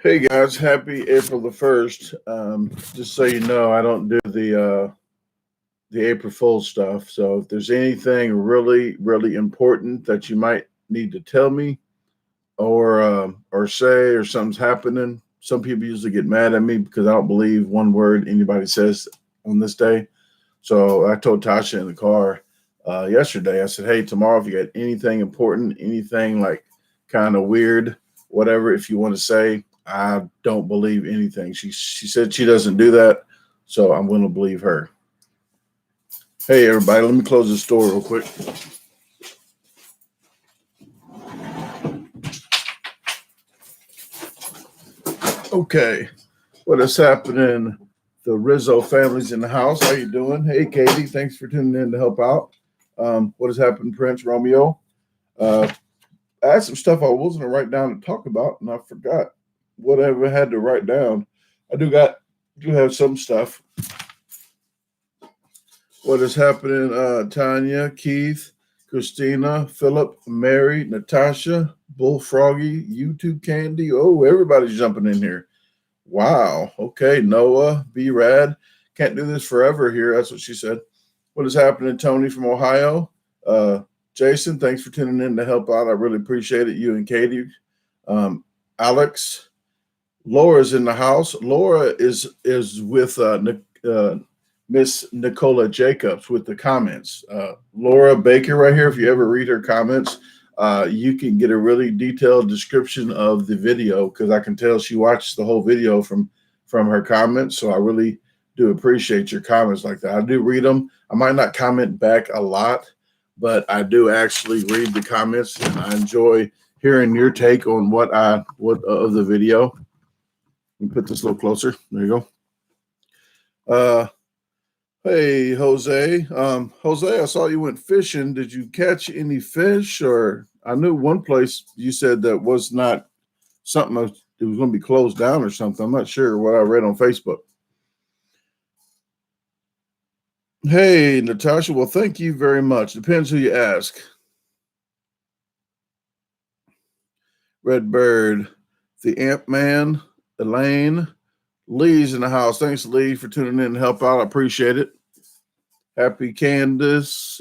Hey guys, happy April the 1st. Just so you know, I don't do the April Fool's stuff. So if there's anything really, really important that you might need to tell me or say or something's happening, some people usually get mad at me because I don't believe one word anybody says on this day. So I told Tasha in the car yesterday, I said, hey, tomorrow if you got anything important, anything like kind of weird, whatever, if you want to say, I don't believe anything. She said she doesn't do that, so I'm going to believe her. Hey, everybody, let me close this door real quick. Okay, what is happening? The Rizzo family's in the house. How you doing? Hey, Katie, thanks for tuning in to help out. What has happened, Prince Romeo? I had some stuff I wasn't going to write down to talk about, and I forgot whatever I had to write down. I do have some stuff. What is happening? Tanya, Keith, Christina, Philip, Mary, Natasha, Bullfroggy, YouTube Candy. Oh, everybody's jumping in here. Wow. Okay, Noah, B-Rad. Can't do this forever here. That's what she said. What is happening, Tony from Ohio? Jason, thanks for tuning in to help out. I really appreciate it. You and Katie. Alex. Laura's in the house. Laura is with Miss Nicola Jacobs with the comments. Laura Baker right here. If you ever read her comments, you can get a really detailed description of the video because I can tell she watched the whole video from her comments. So I really do appreciate your comments like that. I do read them. I might not comment back a lot, but I do actually read the comments and I enjoy hearing your take on what of the video. Let me put this a little closer. There you go. Hey, Jose. Jose, I saw you went fishing. Did you catch any fish? Or I knew one place you said that was not something, it was going to be closed down or something. I'm not sure what I read on Facebook. Hey, Natasha. Well, thank you very much. Depends who you ask. Red Bird, the Ant Man, Elaine, Lee's in the house. Thanks, Lee, for tuning in and help out. I appreciate it. Happy Candace,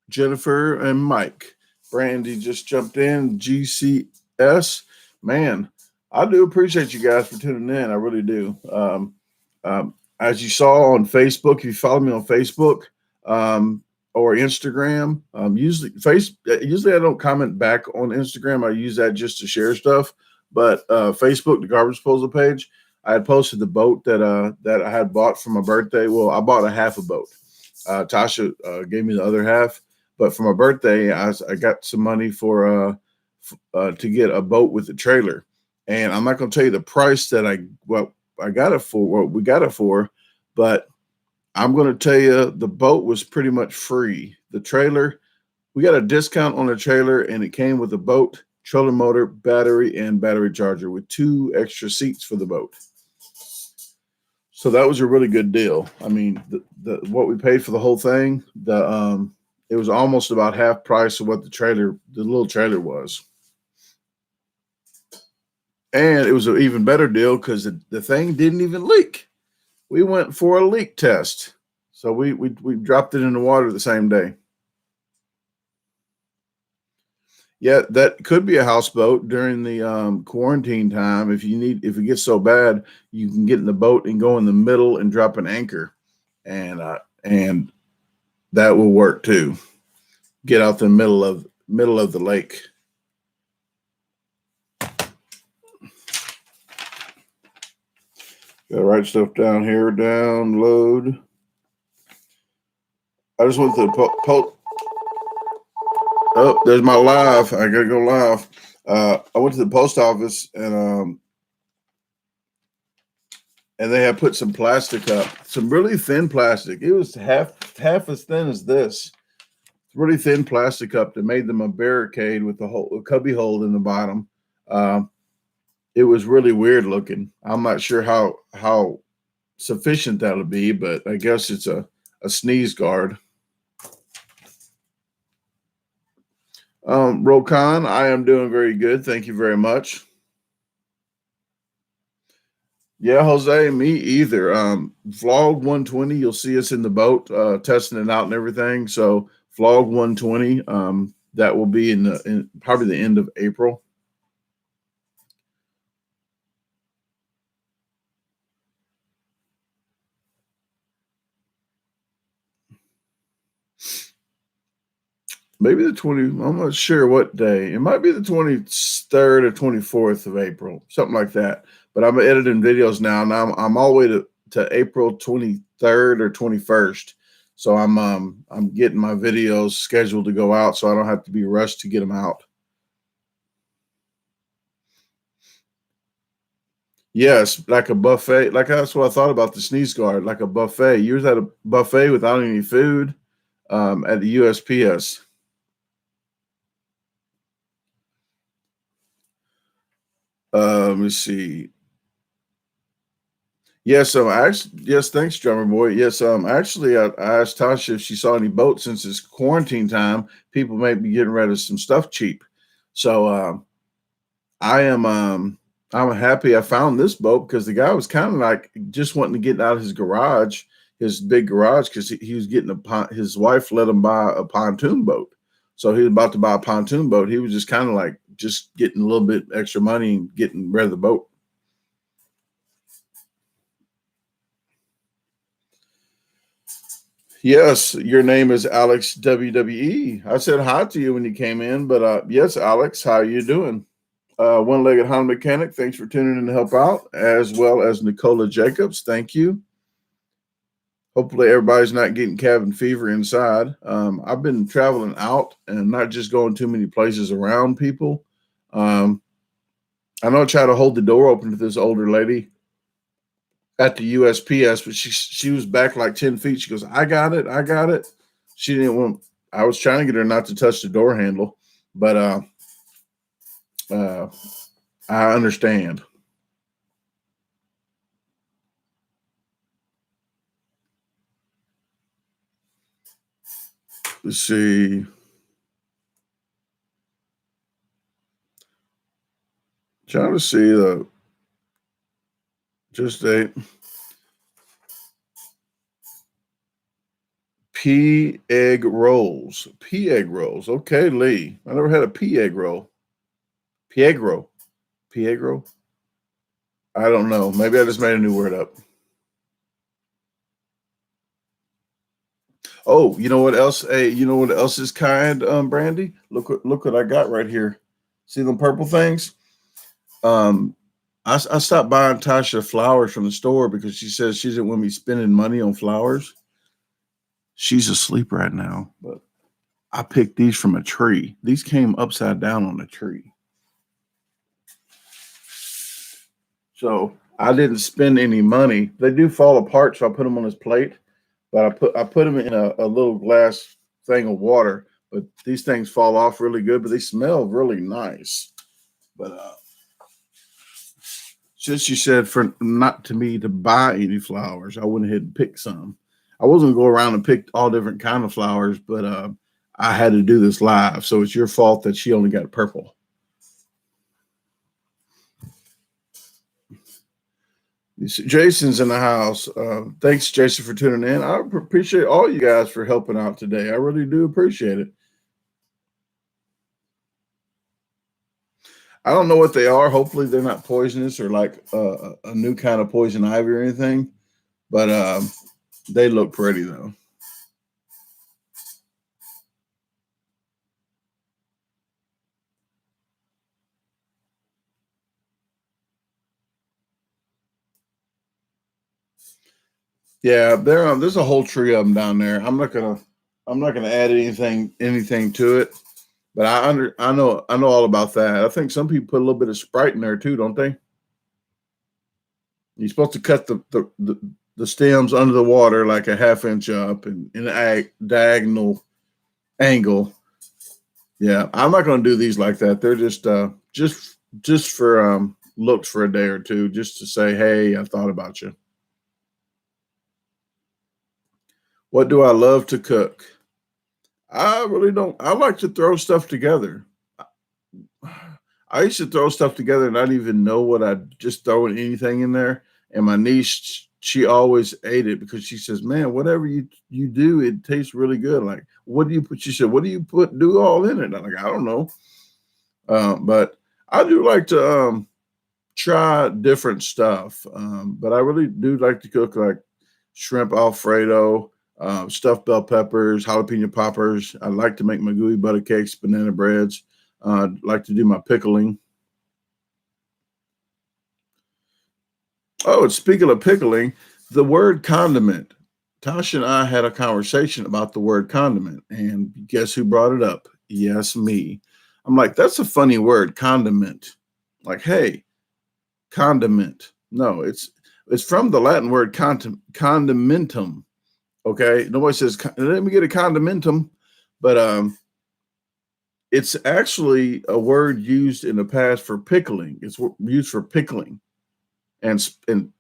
Jennifer, and Mike. Brandy just jumped in. GCS. Man, I do appreciate you guys for tuning in. I really do. As you saw on Facebook, if you follow me on Facebook or Instagram, usually I don't comment back on Instagram. I use that just to share stuff. But Facebook, the Garbage Disposal page, I had posted the boat that I had bought for my birthday. Well, I bought a half a boat. Tasha gave me the other half. But for my birthday, I got some money to get a boat with a trailer. And I'm not going to tell you the price that I got it for, what we got it for, but I'm going to tell you the boat was pretty much free. The trailer, we got a discount on the trailer, and it came with a boat, trailer motor, battery, and battery charger with 2 extra seats for the boat. So that was a really good deal. I mean, the what we paid for the whole thing, it was almost about half price of what the little trailer was. And it was an even better deal because the thing didn't even leak. We went for a leak test. So we dropped it in the water the same day. Yeah, that could be a houseboat during the quarantine time. If it gets so bad, you can get in the boat and go in the middle and drop an anchor, and that will work too. Get out the middle of the lake. Got to write stuff down here. Download. I just went to the Oh, there's my live. I gotta go live. I went to the post office and they had put some plastic up, some really thin plastic. It was half as thin as this. Really thin plastic up that made them a barricade with a cubby hole in the bottom. It was really weird looking. I'm not sure how sufficient that'll be, but I guess it's a sneeze guard. Rokan, I am doing very good. Thank you very much. Yeah, Jose, me either. Vlog 120, you'll see us in the boat, testing it out and everything. So vlog 120, that will be in probably the end of April. Maybe the 20, I'm not sure what day. It might be the 23rd or 24th of April, something like that. But I'm editing videos now, and I'm all the way to April 23rd or 21st. So I'm getting my videos scheduled to go out so I don't have to be rushed to get them out. Yes, like a buffet. Like that's what I thought about the sneeze guard, like a buffet. You was at a buffet without any food at the USPS. Let me see. Yes, actually, yes, thanks, drummer boy. Yes, actually, I asked Tasha if she saw any boats since it's quarantine time. People may be getting rid of some stuff cheap. So I am I'm happy I found this boat because the guy was kind of like just wanting to get out of his garage, his big garage, because he was getting his wife let him buy a pontoon boat. So he was about to buy a pontoon boat. He was just kind of like just getting a little bit extra money and getting rid of the boat. Yes, your name is Alex WWE. I said hi to you when you came in, but yes, Alex, how you doing? One-legged Honda mechanic, thanks for tuning in to help out, as well as Nicola Jacobs. Thank you. Hopefully, everybody's not getting cabin fever inside. I've been traveling out and not just going too many places around people. Um, I know I tried to hold the door open to this older lady at the USPS, but she was back like 10 feet. She goes, I got it. I got it. She didn't want, I was trying to get her not to touch the door handle, but uh, I understand. Let's see. Trying to see the just a pea egg rolls. Pea egg rolls. Okay, Lee. I never had a pea egg roll. Piegro. Piegro? I don't know. Maybe I just made a new word up. Oh, you know what else? Hey, you know what else is kind, Brandy? Look what I got right here. See them purple things? Um, I stopped buying Tasha flowers from the store because she says she didn't want me spending money on flowers. She's asleep right now, but I picked these from a tree. These came upside down on a tree. So I didn't spend any money. They do fall apart, so I put them on his plate. But I put them in a little glass thing of water. But these things fall off really good, but they smell really nice. But since you said for not to me to buy any flowers, I went ahead and picked some. I wasn't gonna go around and pick all different kind of flowers, but I had to do this live, so it's your fault that she only got purple. Jason's in the house. Thanks, Jason, for tuning in. I appreciate all you guys for helping out today. I really do appreciate it. I don't know what they are. Hopefully, they're not poisonous or like a new kind of poison ivy or anything. But they look pretty though. Yeah, there's a whole tree of them down there. I'm not gonna add anything to it. But I know all about that. I think some people put a little bit of Sprite in there too, don't they? You're supposed to cut the stems under the water like a half inch up and in a diagonal angle. Yeah, I'm not going to do these like that. They're just for looks for a day or two, just to say, hey, I thought about you. What do I love to cook? I really don't. I like to throw stuff together. I used to throw stuff together and not even know what I'd just throw anything in there. and my niece, she always ate it because she says, "Man, whatever you do, it tastes really good." Like, what do you put? She said, "What do you do all in it?" I'm like, "I don't know," but I do like to try different stuff. But I really do like to cook like shrimp Alfredo, stuffed bell peppers, jalapeno poppers. I like to make my gooey butter cakes, banana breads. Like to do my pickling. Oh, and speaking of pickling, the word condiment. Tasha and I had a conversation about the word condiment, and guess who brought it up? Yes, me. I'm like, that's a funny word, condiment. Like, hey, condiment. No, it's from the Latin word condimentum. Okay, nobody says let me get a condimentum, but it's actually a word used in the past for pickling. It's used for pickling, and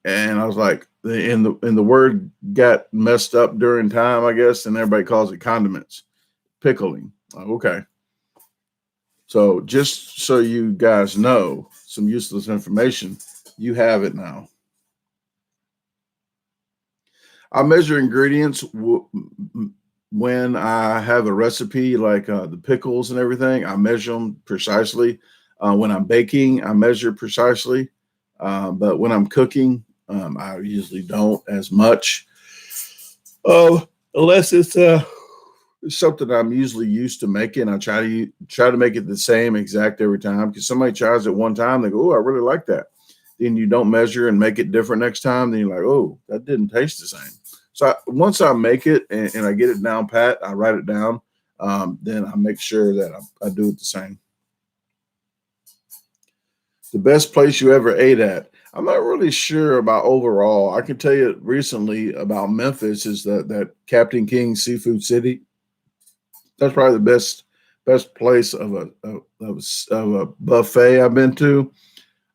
I was like, and the word got messed up during time, I guess, and everybody calls it condiments, pickling. Okay, so just so you guys know some useless information, you have it now. I measure ingredients when I have a recipe, like the pickles and everything. I measure them precisely. When I'm baking, I measure precisely. But when I'm cooking, I usually don't as much. Unless it's something I'm usually used to making. I try to make it the same exact every time, because somebody tries it one time, they go, "Oh, I really like that." Then you don't measure and make it different next time. Then you're like, "Oh, that didn't taste the same." So once I make it and I get it down pat, I write it down. Then I make sure that I do it the same. The best place you ever ate at? I'm not really sure about overall. I can tell you recently about Memphis is that Captain King Seafood City. That's probably the best place of a buffet I've been to.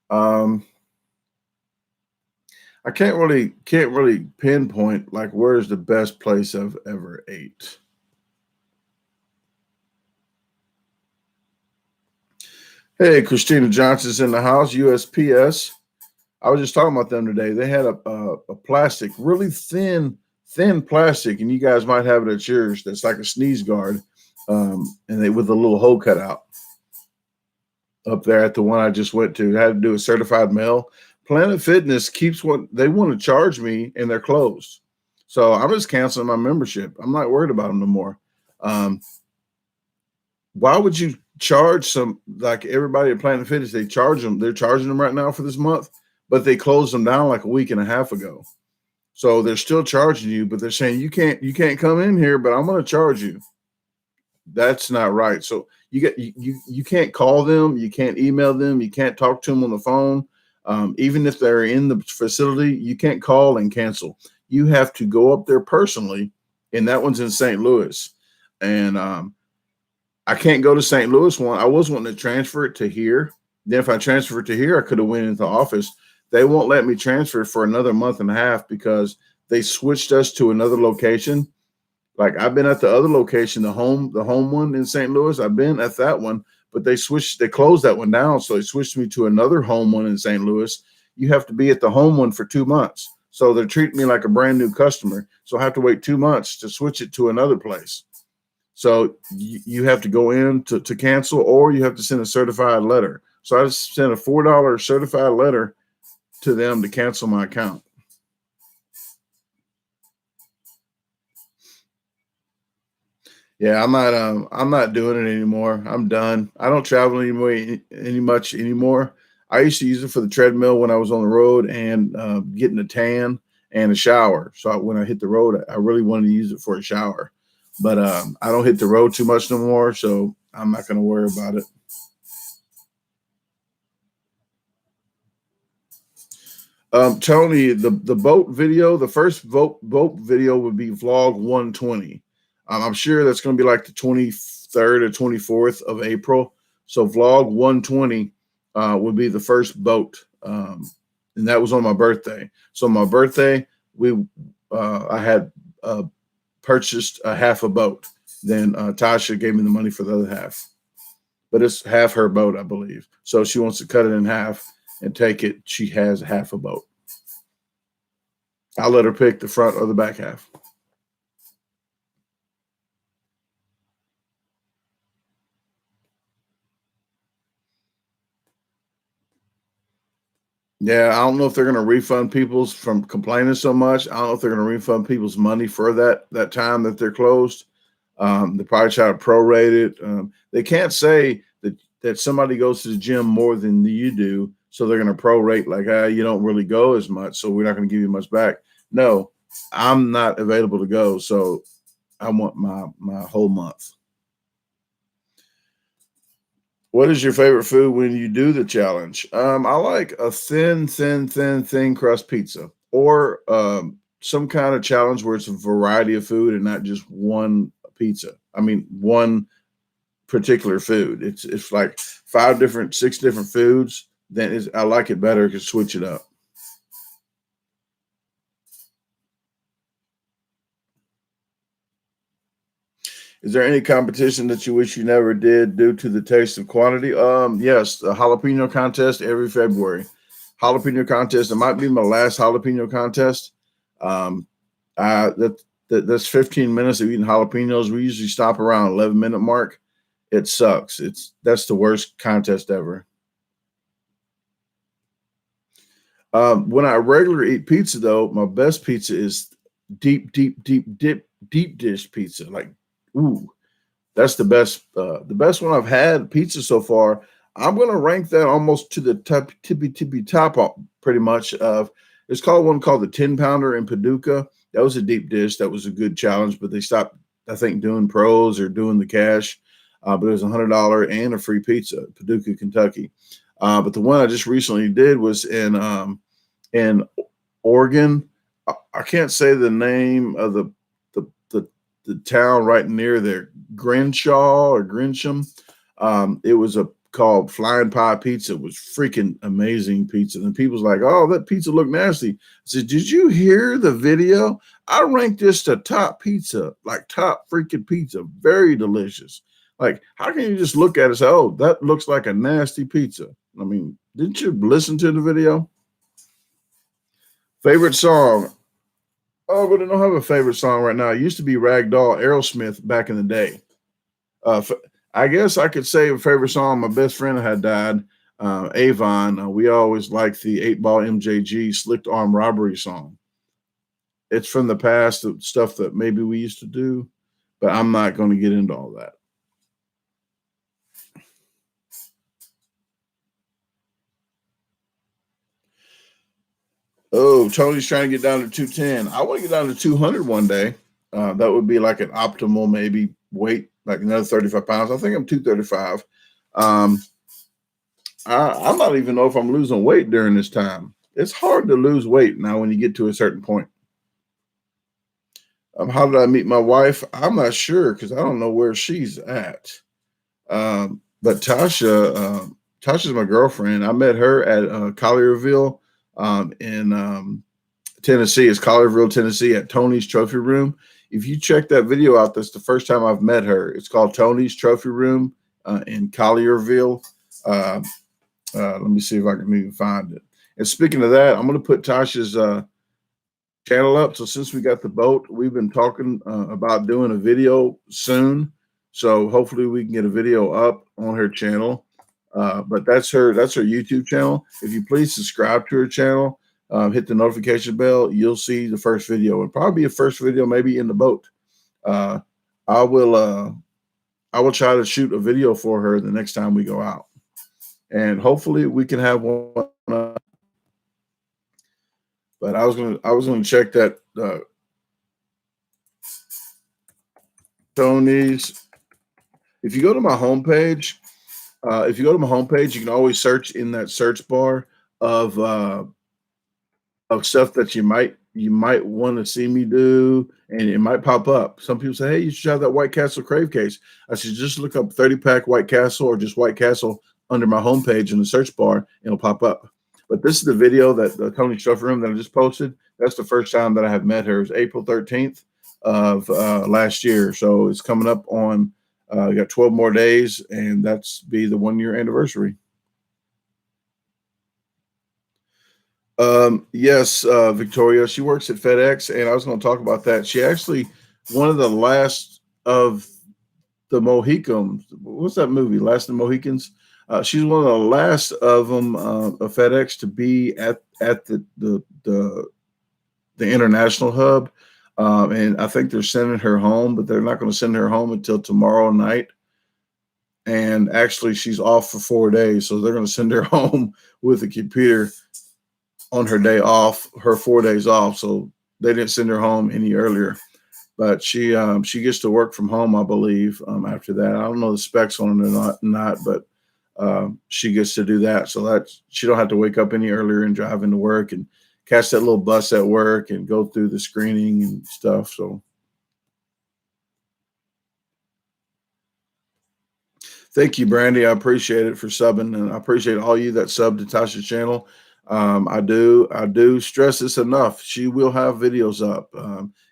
Um, I can't really pinpoint like where's the best place I've ever ate. Hey, Christina Johnson's in the house. USPS. I was just talking about them today. They had a plastic, really thin plastic, and you guys might have it at yours. That's like a sneeze guard, and they with a little hole cut out up there at the one I just went to. I had to do a certified mail. Planet Fitness keeps what they want to charge me, and they're closed. So I'm just canceling my membership. I'm not worried about them no more. Um, why would you charge some, like everybody at Planet Fitness? They charge them. They're charging them right now for this month, but they closed them down like a week and a half ago. So they're still charging you, but they're saying you can't come in here, but I'm going to charge you. That's not right. So you can't call them, you can't email them, you can't talk to them on the phone. Even if they're in the facility, you can't call and cancel. You have to go up there personally, and that one's in St. Louis. And I can't go to St. Louis one. I was wanting to transfer it to here. Then if I transfer it to here, I could have went into the office. They won't let me transfer for another month and a half because they switched us to another location. Like I've been at the other location, the home one in St. Louis. I've been at that one, but they closed that one down. So they switched me to another home one in St. Louis. You have to be at the home one for 2 months. So they're treating me like a brand new customer. So I have to wait 2 months to switch it to another place. So you have to go in to cancel, or you have to send a certified letter. So I just sent a $4 certified letter to them to cancel my account. Yeah, I'm not doing it anymore. I'm done. I don't travel any much anymore. I used to use it for the treadmill when I was on the road and getting a tan and a shower. So when I hit the road, I really wanted to use it for a shower. But I don't hit the road too much no more, so I'm not going to worry about it. Tony, the boat video, the first boat video would be vlog 120. I'm sure that's going to be like the 23rd or 24th of April. So vlog 120 would be the first boat, and that was on my birthday. So my birthday, I had purchased a half a boat. Then Tasha gave me the money for the other half, but it's half her boat, I believe. So she wants to cut it in half and take it. She has half a boat. I'll let her pick the front or the back half. Yeah, I don't know if they're going to refund people's from complaining so much. I don't know if they're going to refund people's money for that time that they're closed. They probably try to prorate it. They can't say that somebody goes to the gym more than you do, so they're going to prorate like, you don't really go as much, so we're not going to give you much back. No, I'm not available to go, so I want my whole month. What is your favorite food when you do the challenge? I like a thin crust pizza, or some kind of challenge where it's a variety of food and not just one pizza. I mean, one particular food. It's like 6 different foods. Then I like it better to switch it up. Is there any competition that you wish you never did due to the taste of quantity? Yes, the jalapeno contest every February. Jalapeno contest. It might be my last jalapeno contest. Um, that's 15 minutes of eating jalapenos. We usually stop around 11-minute mark. It sucks. That's the worst contest ever. When I regularly eat pizza, though, my best pizza is deep dish pizza. Like, ooh, that's the best. The best one I've had pizza so far. I'm gonna rank that almost to the tippy top, pretty much. It's called the 10-pounder in Paducah. That was a deep dish. That was a good challenge, but they stopped, I think, doing pros or doing the cash. But it was $100 and a free pizza, Paducah, Kentucky. But the one I just recently did was in Oregon. I can't say the name of the town right near there, Grinshaw or Grinsham. It was called Flying Pie Pizza. It was freaking amazing pizza. And people's like, "Oh, that pizza looked nasty." I said, "Did you hear the video? I ranked this to top pizza, like top freaking pizza. Very delicious. Like, how can you just look at it and say, oh, that looks like a nasty pizza?" I mean, didn't you listen to the video? Favorite song? Oh, but I don't have a favorite song right now. It used to be Ragdoll Aerosmith back in the day. Uh, I guess I could say a favorite song. My best friend had died, Avon. We always liked the 8 Ball MJG Slicked Arm Robbery song. It's from the past, the stuff that maybe we used to do, but I'm not going to get into all that. Oh, Tony's trying to get down to 210. I want to get down to 200 one day. That would be like an optimal maybe weight, like another 35 pounds. I think I'm 235. Um, I might even know if I'm losing weight during this time. It's hard to lose weight now when you get to a certain point. How did I meet my wife? I'm not sure because I don't know where she's at. But Tasha's my girlfriend. I met her at Collierville in Tennessee. It's Collierville, Tennessee, at Tony's Trophy Room. If you check that video out, that's the first time I've met her. It's called Tony's Trophy Room in Collierville. Let me see if I can even find it. And speaking of that, I'm going to put Tasha's channel up. So since we got the boat, we've been talking about doing a video soon. So hopefully we can get a video up on her channel. But that's her YouTube channel. If you please subscribe to her channel, hit the notification bell, you'll see the first video. It'll probably be a first video, maybe in the boat. Uh, I will try to shoot a video for her the next time we go out, and hopefully we can have one. But I was gonna check that Tony's. If you go to my homepage, you can always search in that search bar of stuff that you might want to see me do, and it might pop up. Some people say, "Hey, you should have that White Castle crave case." I said, just look up 30-pack White Castle or just White Castle under my homepage in the search bar, and it'll pop up. But this is the video that the Tony Stuff Room that I just posted. That's the first time that I have met her. It was April 13th of last year. So it's coming up on, we got 12 more days, and that's be the 1-year anniversary. Yes, Victoria. She works at FedEx, and I was going to talk about that. She actually one of the last of the Mohicans. What's that movie? Last of the Mohicans. She's one of the last of them of FedEx to be at the international hub, and I think they're sending her home, but they're not going to send her home until tomorrow night. And actually, she's off for 4 days, so they're going to send her home with a computer on her day off, her 4 days off. So they didn't send her home any earlier. But she gets to work from home, I believe. After that, I don't know the specs on it or not, but she gets to do that, so that she don't have to wake up any earlier and drive into work and catch that little bus at work and go through the screening and stuff. So thank you, Brandy. I appreciate it for subbing, and I appreciate all you that sub to Tasha's channel. I do stress this enough. She will have videos up.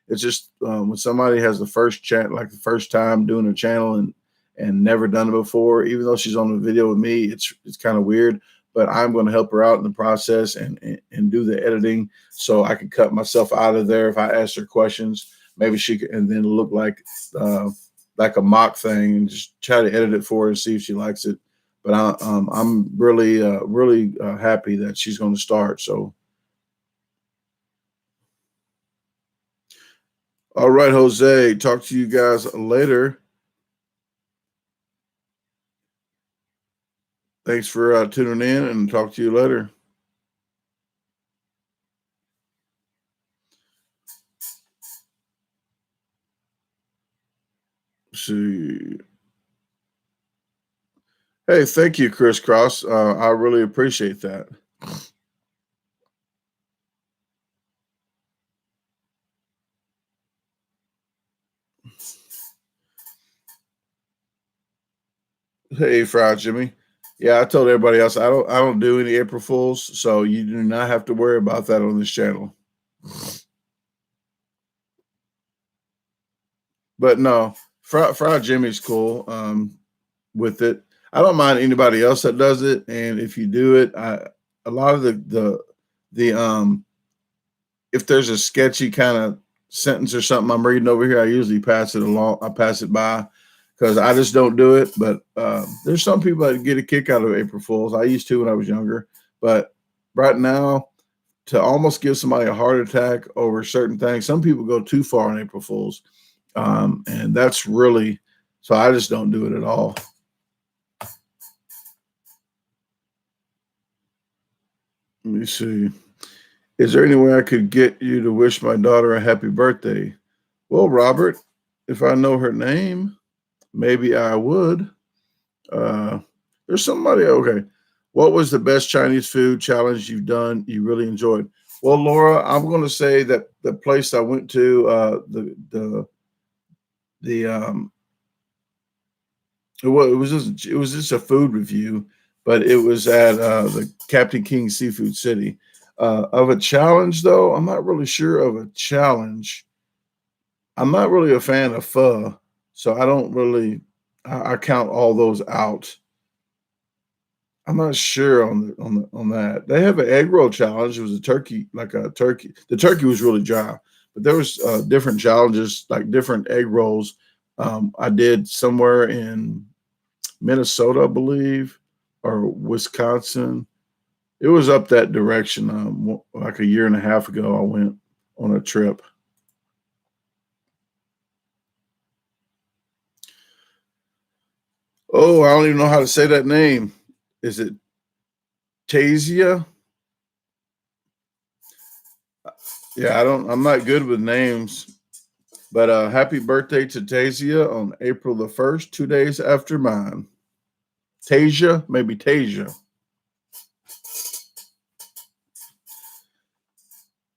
It's just when somebody has the first chat, like the first time doing a channel and never done it before, even though she's on the video with me, it's kind of weird. But I'm going to help her out in the process and do the editing so I can cut myself out of there if I ask her questions. Maybe she could, and then look like a mock thing and just try to edit it for her and see if she likes it. But I'm really happy that she's going to start. So, all right, Jose, talk to you guys later. Thanks for tuning in, and talk to you later. See. Hey, thank you, Chris Cross. I really appreciate that. Hey, Fried Jimmy. Yeah, I told everybody else I don't do any April Fools, so you do not have to worry about that on this channel. But no, Fried Jimmy's cool with it. I don't mind anybody else that does it, and if you do it, a lot of the if there's a sketchy kind of sentence or something I'm reading over here, I usually pass it along. I pass it by because I just don't do it. But there's some people that get a kick out of April Fools. I used to when I was younger, but right now, to almost give somebody a heart attack over certain things, some people go too far on April Fools, and that's really so. I just don't do it at all. Let me see. Is there any way I could get you to wish my daughter a happy birthday? Well, Robert, if I know her name, maybe I would. Uh, there's somebody. Okay. What was the best Chinese food challenge you've done you really enjoyed? Well, Laura, I'm going to say that the place I went to, the it was just a food review, but it was at the Captain King Seafood City. Of a challenge, though, I'm not really sure of a challenge. I'm not really a fan of pho, so I don't really. I count all those out. I'm not sure on that. They have an egg roll challenge. It was a turkey, like a turkey. The turkey was really dry, but there was different challenges, like different egg rolls. I did somewhere in Minnesota, I believe, or Wisconsin. It was up that direction. Like a year and a half ago, I went on a trip. Oh, I don't even know how to say that name. Is it Tasia? Yeah, I don't. I'm not good with names. But happy birthday to Tasia on April the 1st, 2 days after mine. Tasia, maybe Tasia.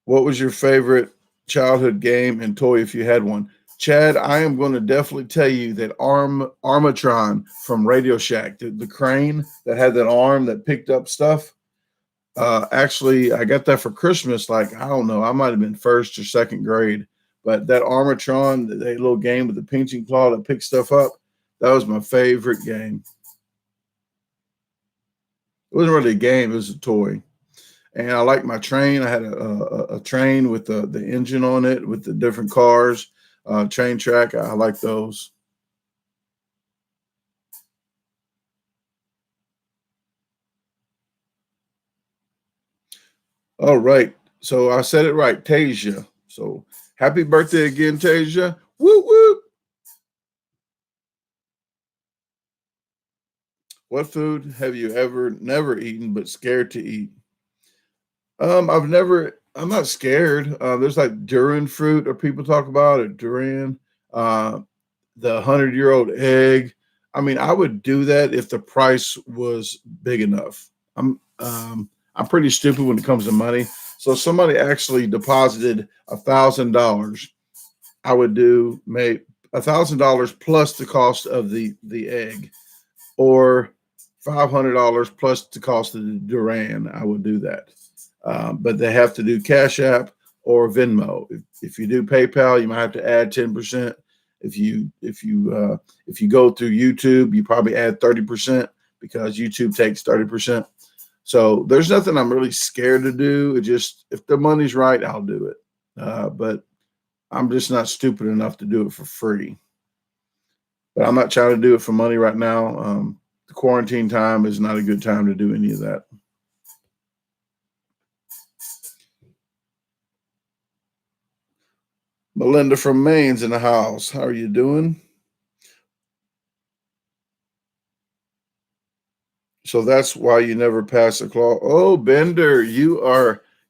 What was your favorite childhood game and toy if you had one? Chad, I am going to definitely tell you that Armatron from Radio Shack, the crane that had that arm that picked up stuff. Actually, I got that for Christmas. Like, I don't know, I might have been first or second grade, but that Armatron, that little game with the pinching claw that picks stuff up, that was my favorite game. It wasn't really a game, it was a toy. And I like my train. I had a train with the engine on it with the different cars, train track. I like those. All right. So I said it right, Tasia. So happy birthday again, Tasia. Woo woo. What food have you ever never eaten but scared to eat? I'm not scared. There's like durian fruit, or people talk about it, durian, uh, the 100-year-old egg. I mean, I would do that if the price was big enough. I'm pretty stupid when it comes to money. So if somebody actually deposited $1,000, I would do maybe $1,000 plus the cost of the egg, or $500 plus the cost of the durian. I would do that. But they have to do Cash App or Venmo. If you do PayPal, you might have to add 10%. If you go through YouTube, you probably add 30% because YouTube takes 30%. So there's nothing I'm really scared to do. It just, if the money's right, I'll do it. But I'm just not stupid enough to do it for free. But I'm not trying to do it for money right now. The quarantine time is not a good time to do any of that. Melinda from Maine's in the house. How are you doing? So that's why you never pass a claw. Oh, Bender,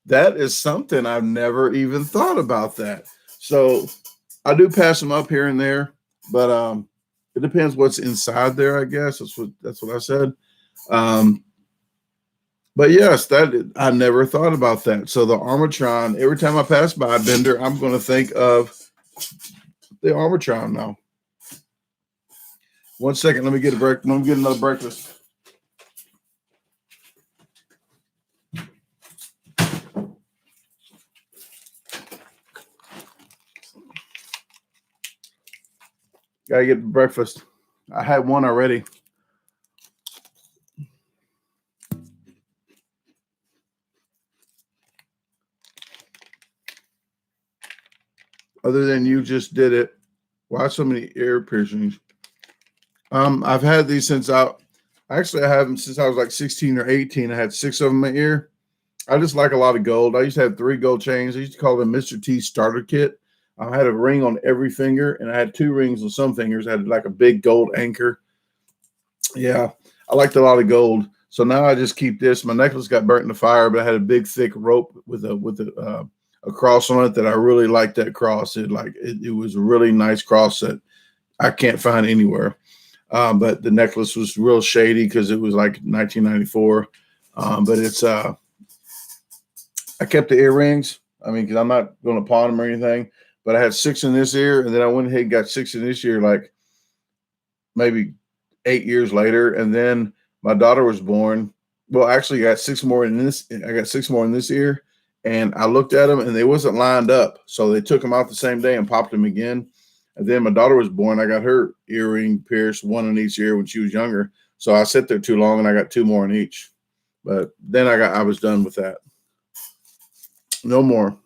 that is something I've never even thought about that. So I do pass them up here and there, but it depends what's inside there, I guess. That's what I said. Um, but yes, I never thought about that. So the Armatron, every time I pass by Bender, I'm going to think of the Armatron now. 1 second, let me get a break. Let me get another breakfast. Gotta get breakfast. I had one already. Other than you just did it. Why so many ear piercings? I've had these since I have them since I was like 16 or 18. I had 6 of them in my ear. I just like a lot of gold. I used to have 3 gold chains. I used to call them Mr. T starter kit. I had a ring on every finger, and I had 2 rings on some fingers. I had like a big gold anchor. Yeah, I liked a lot of gold. So now I just keep this. My necklace got burnt in the fire, but I had a big thick rope with a cross on it that I really liked. That cross, it was a really nice cross that I can't find anywhere. But the necklace was real shady because it was like 1994. But I kept the earrings. I mean, because I'm not going to pawn them or anything. But I had 6 in this ear, and then I went ahead and got 6 in this ear, like maybe 8 years later. And then my daughter was born. Well, actually, I got 6 more in this. I got 6 more in this ear, and I looked at them, and they wasn't lined up. So they took them out the same day and popped them again. And then my daughter was born. I got her earring pierced, 1 in each ear when she was younger. So I sat there too long, and I got 2 more in each. But then I was done with that. No more.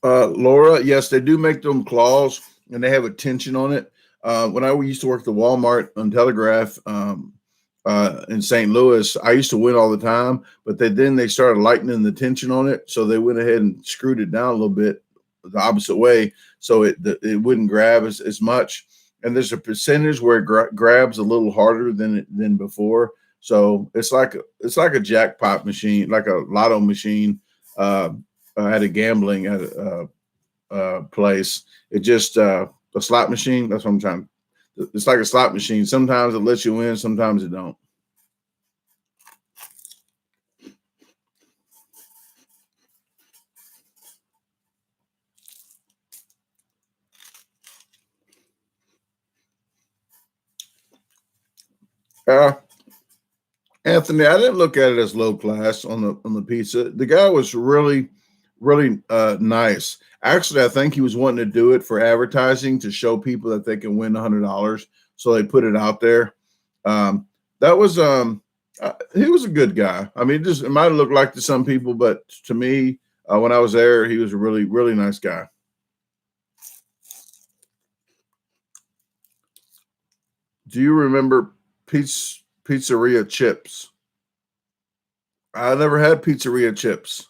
Laura, yes, they do make them claws, and they have a tension on it. When I used to work at the Walmart on Telegraph in St. Louis, I used to win all the time, but then they started lightening the tension on it, so they went ahead and screwed it down a little bit the opposite way, so it wouldn't grab as much. And there's a percentage where it grabs a little harder than before. So it's like a jackpot machine, like a lotto machine. At a gambling at a place. It just a slot machine. That's what I'm trying. It's like a slot machine. Sometimes it lets you win, sometimes it don't. Uh, Anthony, I didn't look at it as low class on the pizza. The guy was really nice. Actually, I think he was wanting to do it for advertising to show people that they can win $100. so they put it out there. That was he was a good guy. I mean, it might have looked like to some people, but to me, when I was there, he was a really, really nice guy. Do you remember pizzeria chips? I never had pizzeria chips.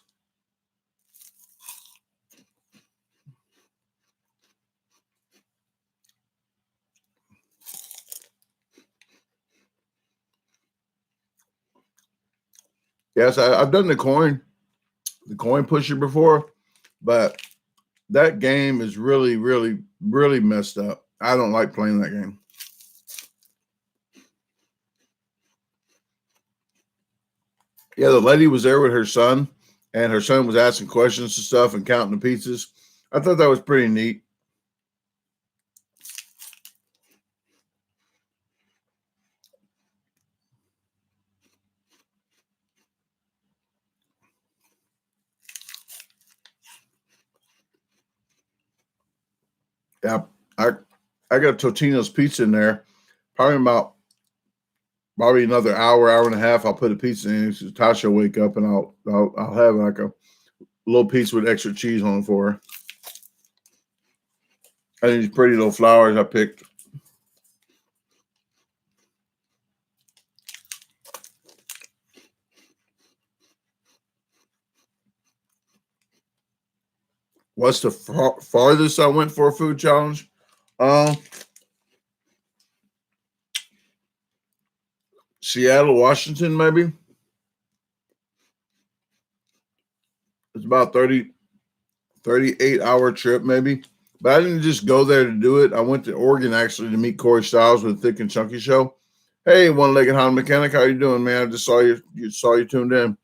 Yes, I've done the coin pusher before, but that game is really, really, really messed up. I don't like playing that game. Yeah, the lady was there with her son, and her son was asking questions and stuff and counting the pizzas. I thought that was pretty neat. Yeah, I got Totino's pizza in there. Probably another hour and a half. I'll put a pizza in. So Tasha will wake up and I'll have like a little piece with extra cheese on it for her. And these pretty little flowers I picked. What's the farthest I went for a food challenge? Seattle, Washington, maybe. It's about 38-hour trip, maybe. But I didn't just go there to do it. I went to Oregon, actually, to meet Corey Stiles with Thick and Chunky Show. Hey, one-legged Honda mechanic, how you doing, man? I just saw you tuned in.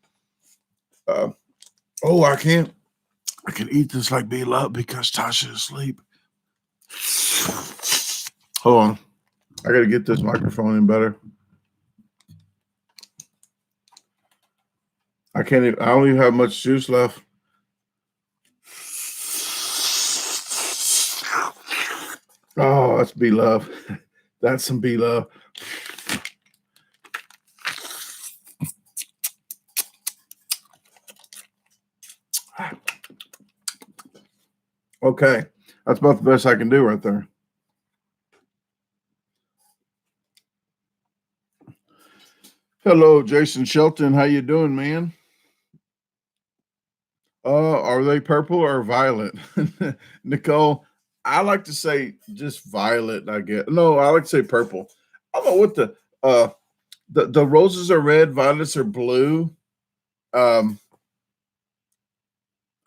I can eat this like B-Love because Tasha's asleep. Hold on. I got to get this microphone in better. I don't even have much juice left. Oh, that's B-Love. That's some B-Love. Okay. That's about the best I can do right there. Hello, Jason Shelton. How you doing, man? Are they purple or violet? Nicole, I like to say just violet, I guess. No, I like to say purple. I don't know what the roses are red, violets are blue. I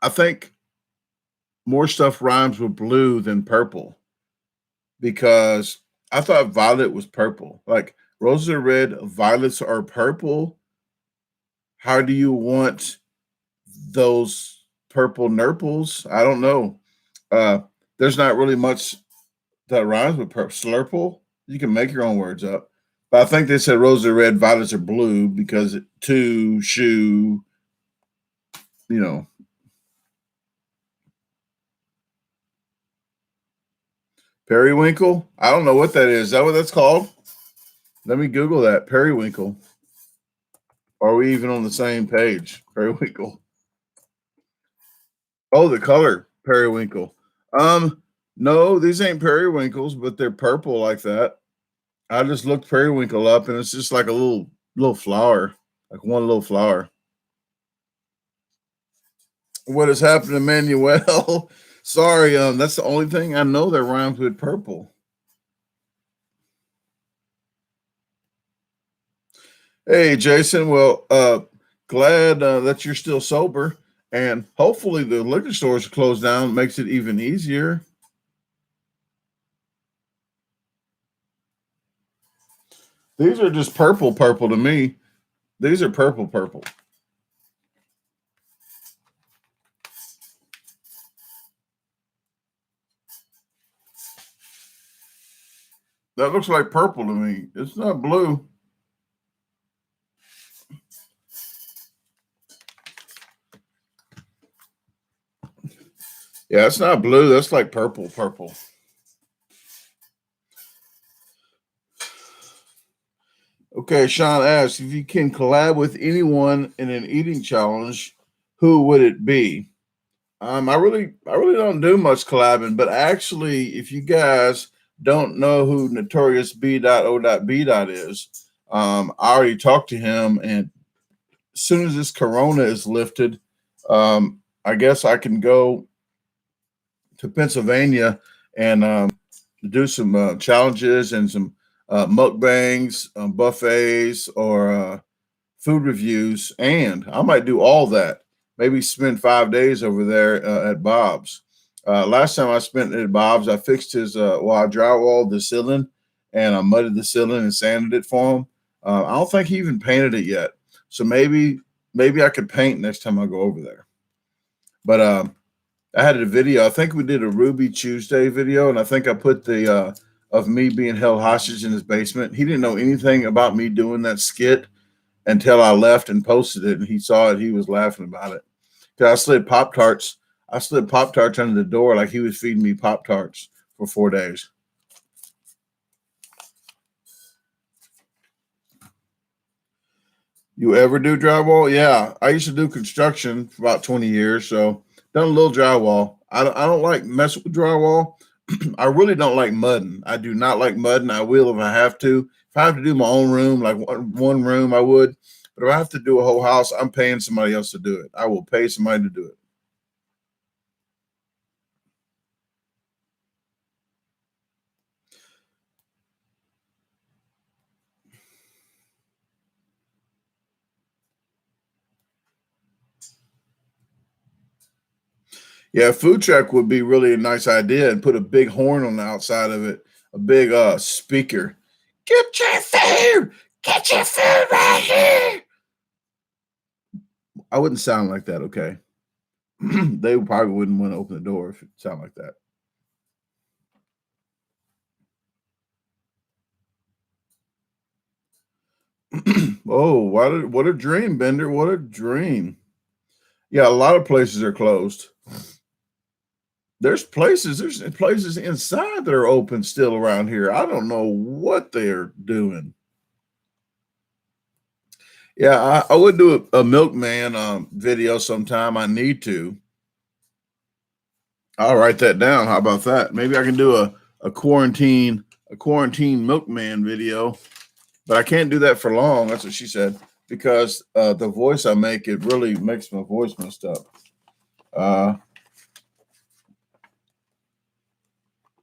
think more stuff rhymes with blue than purple because I thought violet was purple. Like roses are red, violets are purple. How do you want those purple nurples? I don't know. There's not really much that rhymes with slurple. You can make your own words up. But I think they said roses are red, violets are blue because shoe, you know. Periwinkle? I don't know what that is. Is that what that's called? Let me Google that. Periwinkle. Are we even on the same page? Periwinkle. Oh, the color periwinkle. No, these ain't periwinkles, but they're purple like that. I just looked periwinkle up, and it's just like a little flower, like one little flower. What has happened to Manuel? Sorry, that's the only thing I know that rhymes with purple. Hey, Jason. Well, glad that you're still sober, and hopefully the liquor stores closed down makes it even easier. These are just purple to me. These are purple. That looks like purple to me. It's not blue. Yeah, it's not blue. That's like purple. Okay, Sean asks if you can collab with anyone in an eating challenge, who would it be? I really don't do much collabing, but actually, if you guys don't know who Notorious B.O.B. is, I already talked to him, and as soon as this Corona is lifted, I guess I can go to Pennsylvania and do some challenges and some mukbangs, buffets, or food reviews, and I might do all that. Maybe spend 5 days over there at Bob's. Last time I spent at Bob's, I fixed his I drywalled the ceiling and I mudded the ceiling and sanded it for him. I don't think he even painted it yet, so maybe I could paint next time I go over there. But I had a video. I think we did a Ruby Tuesday video, and I think I put the of me being held hostage in his basement. He didn't know anything about me doing that skit until I left and posted it, and he saw it. He was laughing about it. Cause I slid Pop Tarts. I slid Pop Tarts under the door like he was feeding me Pop Tarts for 4 days. You ever do drywall? Yeah, I used to do construction for about 20 years, so done a little drywall. I don't like messing with drywall. I really don't like mudding. I do not like mudding. I will if I have to. If I have to do my own room, like one room, I would. But if I have to do a whole house, I'm paying somebody else to do it. I will pay somebody to do it. Yeah, a food truck would be really a nice idea, and put a big horn on the outside of it, a big speaker. Get your food! Get your food right here! I wouldn't sound like that, okay? They probably wouldn't want to open the door if it sounded like that. Oh, what a dream, Bender. What a dream. Yeah, a lot of places are closed. There's places inside that are open still around here. I don't know what they're doing. Yeah, I would do a milkman video sometime. I need to. I'll write that down. How about that? Maybe I can do a quarantine milkman video, but I can't do that for long. That's what she said, because the voice I make, it really makes my voice messed up. Uh,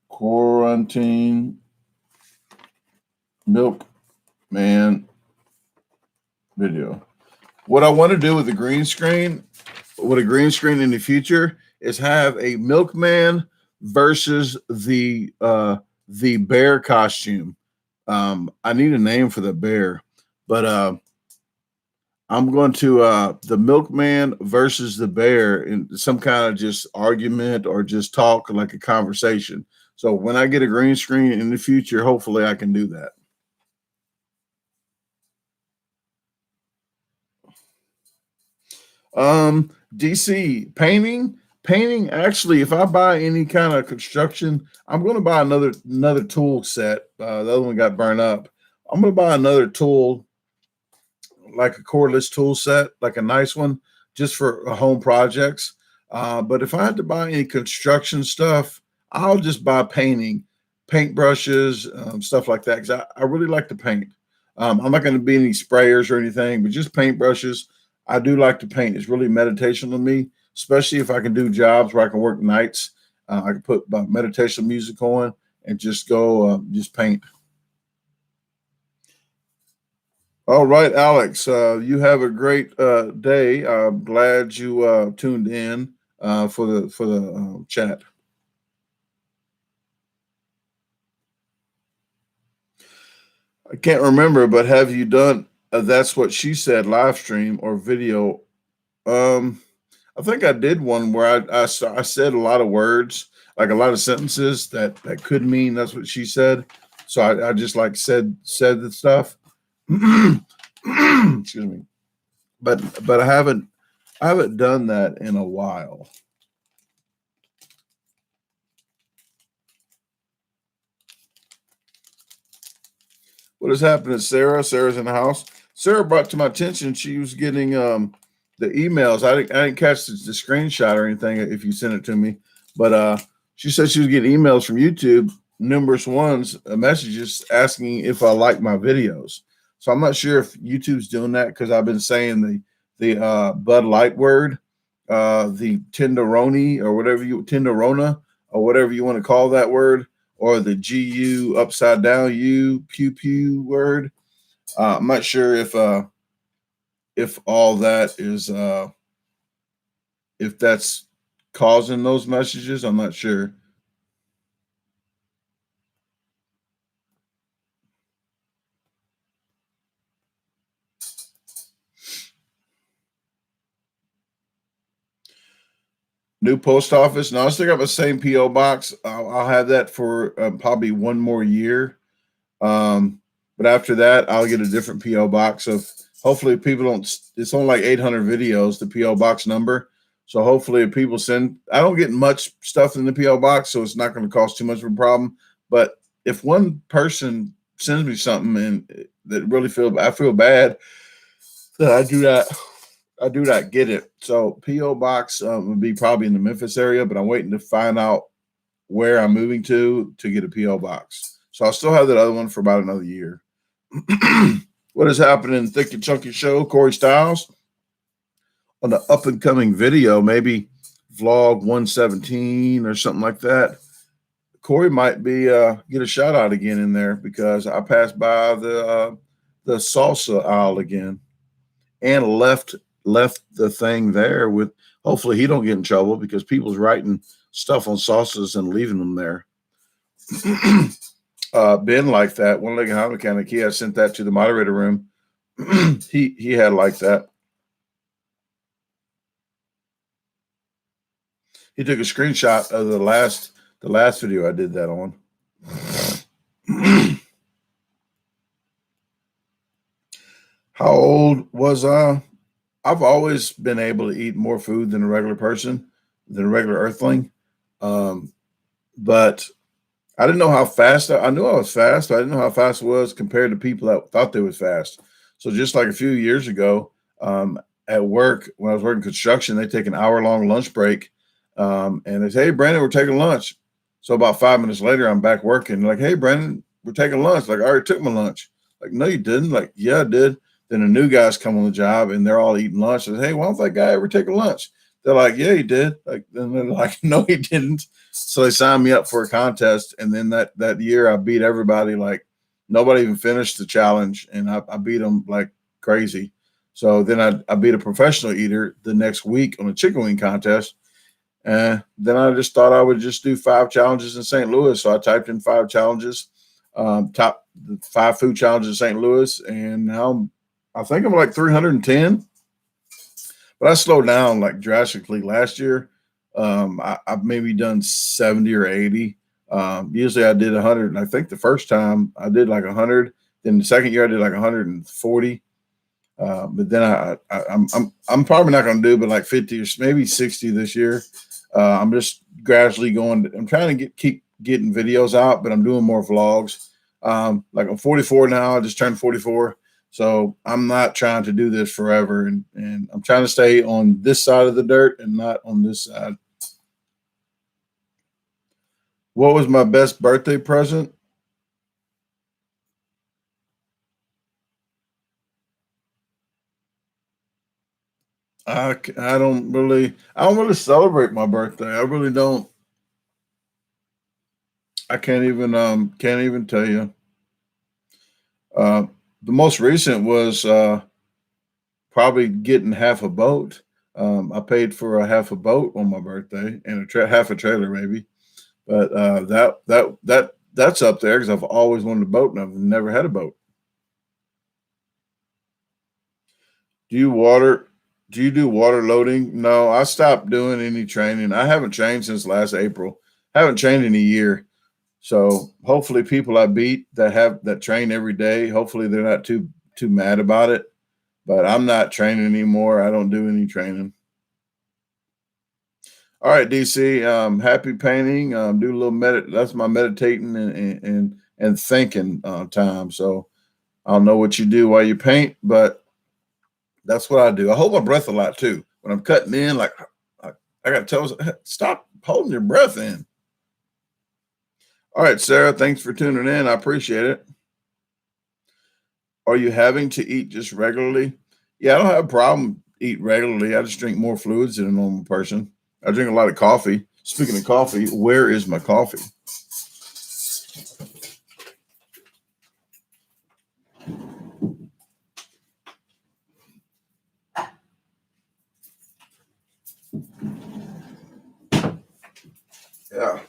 Quarantine milkman video. What I want to do with the green screen, with a green screen in the future, is have a milkman versus the bear costume. I need a name for the bear, but I'm going to the milkman versus the bear in some kind of just argument or just talk, like a conversation. So when I get a green screen in the future, hopefully I can do that. DC painting. Actually, if I buy any kind of construction, I'm going to buy another tool set. The other one got burned up. I'm going to buy another tool, like a cordless tool set, like a nice one, just for home projects. But if I had to buy any construction stuff, I'll just buy paint brushes, stuff like that, because I really like to paint. I'm not going to be any sprayers or anything, but just paint brushes. I do like to paint. It's really meditation to me, especially if I can do jobs where I can work nights. I can put meditation music on and just go just paint. All right, Alex, you have a great day. I'm glad you tuned in for the chat. I can't remember, but have you done That's What She Said live stream or video? Um, I think I did one where I said a lot of words, like a lot of sentences that could mean that's what she said. So I just like said the stuff. Excuse me. But I haven't done that in a while. What has happened to Sarah? Sarah's in the house. Sarah brought to my attention she was getting the emails. I didn't catch the screenshot or anything if you sent it to me, but she said she was getting emails from YouTube, numerous ones, messages asking if I like my videos. So I'm not sure if YouTube's doing that because I've been saying the Bud Light word, the Tenderoni or whatever you Tenderona or whatever you want to call that word, or the GU upside down U pew pew word. I'm not sure if all that is if that's causing those messages. I'm not sure. New post office. No, I still got the same PO box. I'll have that for probably one more year. But after that, I'll get a different PO box. So hopefully people don't. It's only like 800 videos, the PO box number. So hopefully if people send, I don't get much stuff in the PO box, so it's not going to cost too much of a problem. But if one person sends me something and that really I feel bad that I do not get it. So PO box would be probably in the Memphis area, but I'm waiting to find out where I'm moving to get a PO box. So I'll still have that other one for about another year. What is happening? Thick and Chunky Show, Corey Styles on the up and coming video, maybe vlog 117 or something like that. Corey might be get a shout out again in there because I passed by the salsa aisle again and left the thing there with. Hopefully he don't get in trouble because people's writing stuff on salsas and leaving them there. Ben like that. One legged hot mechanic. He had sent that to the moderator room. he had like that. He took a screenshot of the last video I did that on. How old was I? I've always been able to eat more food than a regular person, than a regular earthling. But I didn't know how fast. I knew I was fast, but I didn't know how fast it was compared to people that thought they was fast. So just like a few years ago, at work, when I was working construction, they take an hour-long lunch break. And they say, "Hey, Brandon, we're taking lunch." So about 5 minutes later, I'm back working. Like, "Hey, Brandon, we're taking lunch." Like, "I already took my lunch." Like, "No, you didn't." Like, "Yeah, I did." Then the new guys come on the job and they're all eating lunch. I say, "Hey, why don't that guy ever take a lunch?" They're like, "Yeah, he did." Like, then they're like, "No, he didn't." So they signed me up for a contest. And then that year I beat everybody. Like nobody even finished the challenge. And I beat them like crazy. So then I beat a professional eater the next week on a chicken wing contest. And then I just thought I would just do 5 challenges in St. Louis. So I typed in 5 challenges, top 5 food challenges in St. Louis. And now I think I'm like 310. But I slowed down like drastically last year. I've maybe done 70 or 80. Usually I did 100. And I think the first time I did like 100. Then the second year I did like 140. But then I'm probably not going to do but like 50 or maybe 60 this year. I'm just gradually going. I'm trying to keep getting videos out, but I'm doing more vlogs. Like I'm 44 now. I just turned 44. So I'm not trying to do this forever. And I'm trying to stay on this side of the dirt and not on this side. What was my best birthday present? I don't really celebrate my birthday. I really don't. I can't even tell you. Uh, the most recent was probably getting half a boat. I paid for a half a boat on my birthday and half a trailer maybe, but that's up there because I've always wanted a boat and I've never had a boat. Do you water? Do you do water loading? No, I stopped doing any training. I haven't trained since last April. Haven't trained in a year. So hopefully people I beat that train every day, hopefully they're not too mad about it. But I'm not training anymore. I don't do any training. All right, DC. Happy painting. Do a little that's my meditating and thinking time. So I don't know what you do while you paint, but that's what I do. I hold my breath a lot too. When I'm cutting in, like I got to tell stop holding your breath in. All right, Sarah, thanks for tuning in. I appreciate it. Are you having to eat just regularly? Yeah, I don't have a problem eat regularly. I just drink more fluids than a normal person. I drink a lot of coffee. Speaking of coffee, where is my coffee? Yeah,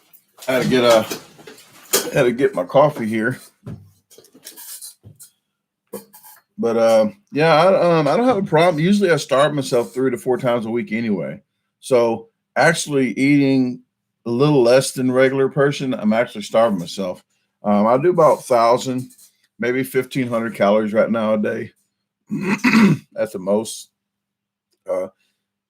I had to get my coffee here. But yeah, I don't have a problem. Usually I starve myself 3 to 4 times a week anyway. So actually eating a little less than regular person, I'm actually starving myself. I do about 1,000, maybe 1,500 calories right now a day at the most.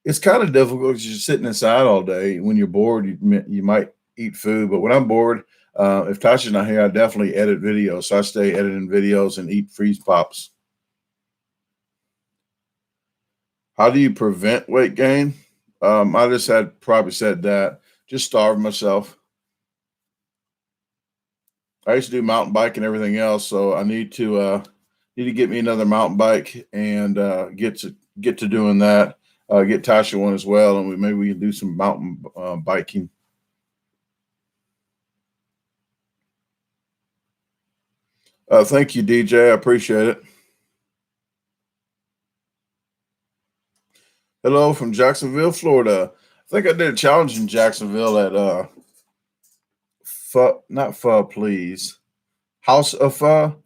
It's kind of difficult because you're sitting inside all day. When you're bored, you might eat food. But when I'm bored, if Tasha's not here, I definitely edit videos. So I stay editing videos and eat freeze pops. How do you prevent weight gain? I just had probably said that. Just starve myself. I used to do mountain bike and everything else, so I need to get me another mountain bike and get to doing that. Get Tasha one as well, and maybe we can do some mountain biking. Thank you, DJ. I appreciate it. Hello from Jacksonville, Florida. I think I did a challenge in Jacksonville at not Pho, please. House of Pho.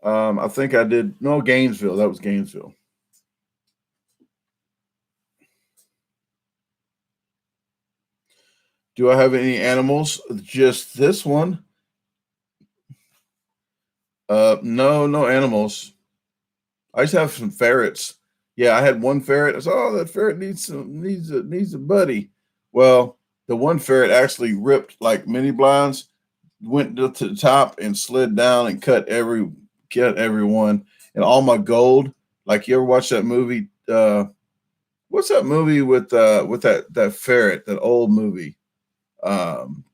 I think I did Gainesville. That was Gainesville. Do I have any animals? Just this one. No animals. I just have some ferrets. Yeah, I had one ferret. I said, "Oh, that ferret needs a buddy." Well, the one ferret actually ripped like mini blinds, went to the top and slid down and cut everyone and all my gold. Like you ever watch that movie? What's that movie with that ferret? That old movie. Um,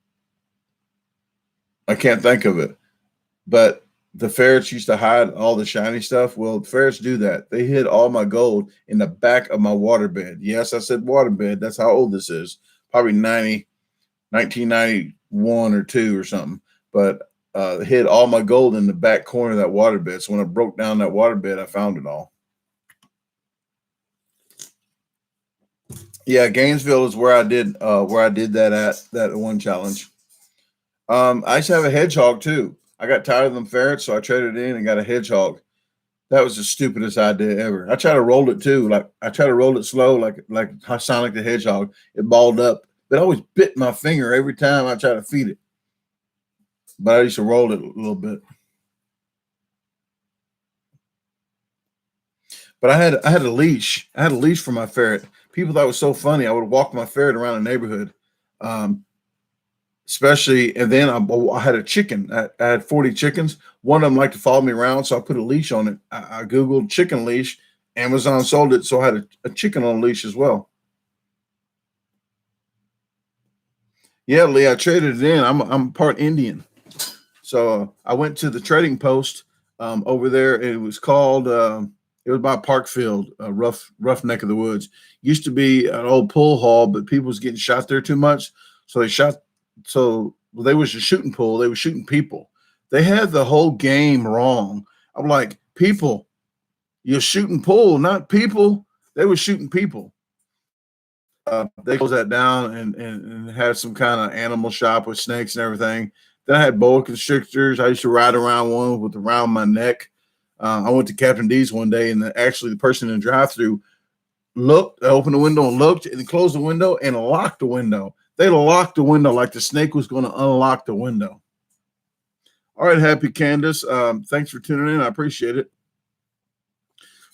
I can't think of it, but the ferrets used to hide all the shiny stuff. Well, ferrets do that. They hid all my gold in the back of my waterbed. Yes, I said waterbed. That's how old this is. Probably 1991 or 2 or something. But hid all my gold in the back corner of that waterbed. So when I broke down that waterbed, I found it all. Yeah, Gainesville is where I did that at that one challenge. I used to have a hedgehog too. I got tired of them ferrets, so I traded in and got a hedgehog. That was the stupidest idea ever. I tried to roll it too. Like I tried to roll it slow, like Sonic the Hedgehog. It balled up. But I always bit my finger every time I tried to feed it. But I used to roll it a little bit. But I had a leash. I had a leash for my ferret. People thought it was so funny. I would walk my ferret around the neighborhood. Especially, and then I had a chicken. I had 40 chickens. One of them liked to follow me around, so I put a leash on it. I Googled chicken leash. Amazon sold it, so I had a chicken on a leash as well. Yeah, Lee, I traded it in. I'm part Indian. So I went to the trading post over there, and it was called, it was by Parkfield, rough neck of the woods. Used to be an old pool hall, but people was getting shot there too much. So they was a shooting pool. They were shooting people. They had the whole game wrong. I'm like, people, you're shooting pool, not people. They were shooting people. They closed that down and had some kind of animal shop with snakes and everything. Then I had boa constrictors. I used to ride around one with around my neck. I went to Captain D's one day, and actually the person in the drive-thru opened the window and looked, and closed the window and locked the window. They locked the window like the snake was going to unlock the window. All right, Happy Candace. Thanks for tuning in. I appreciate it.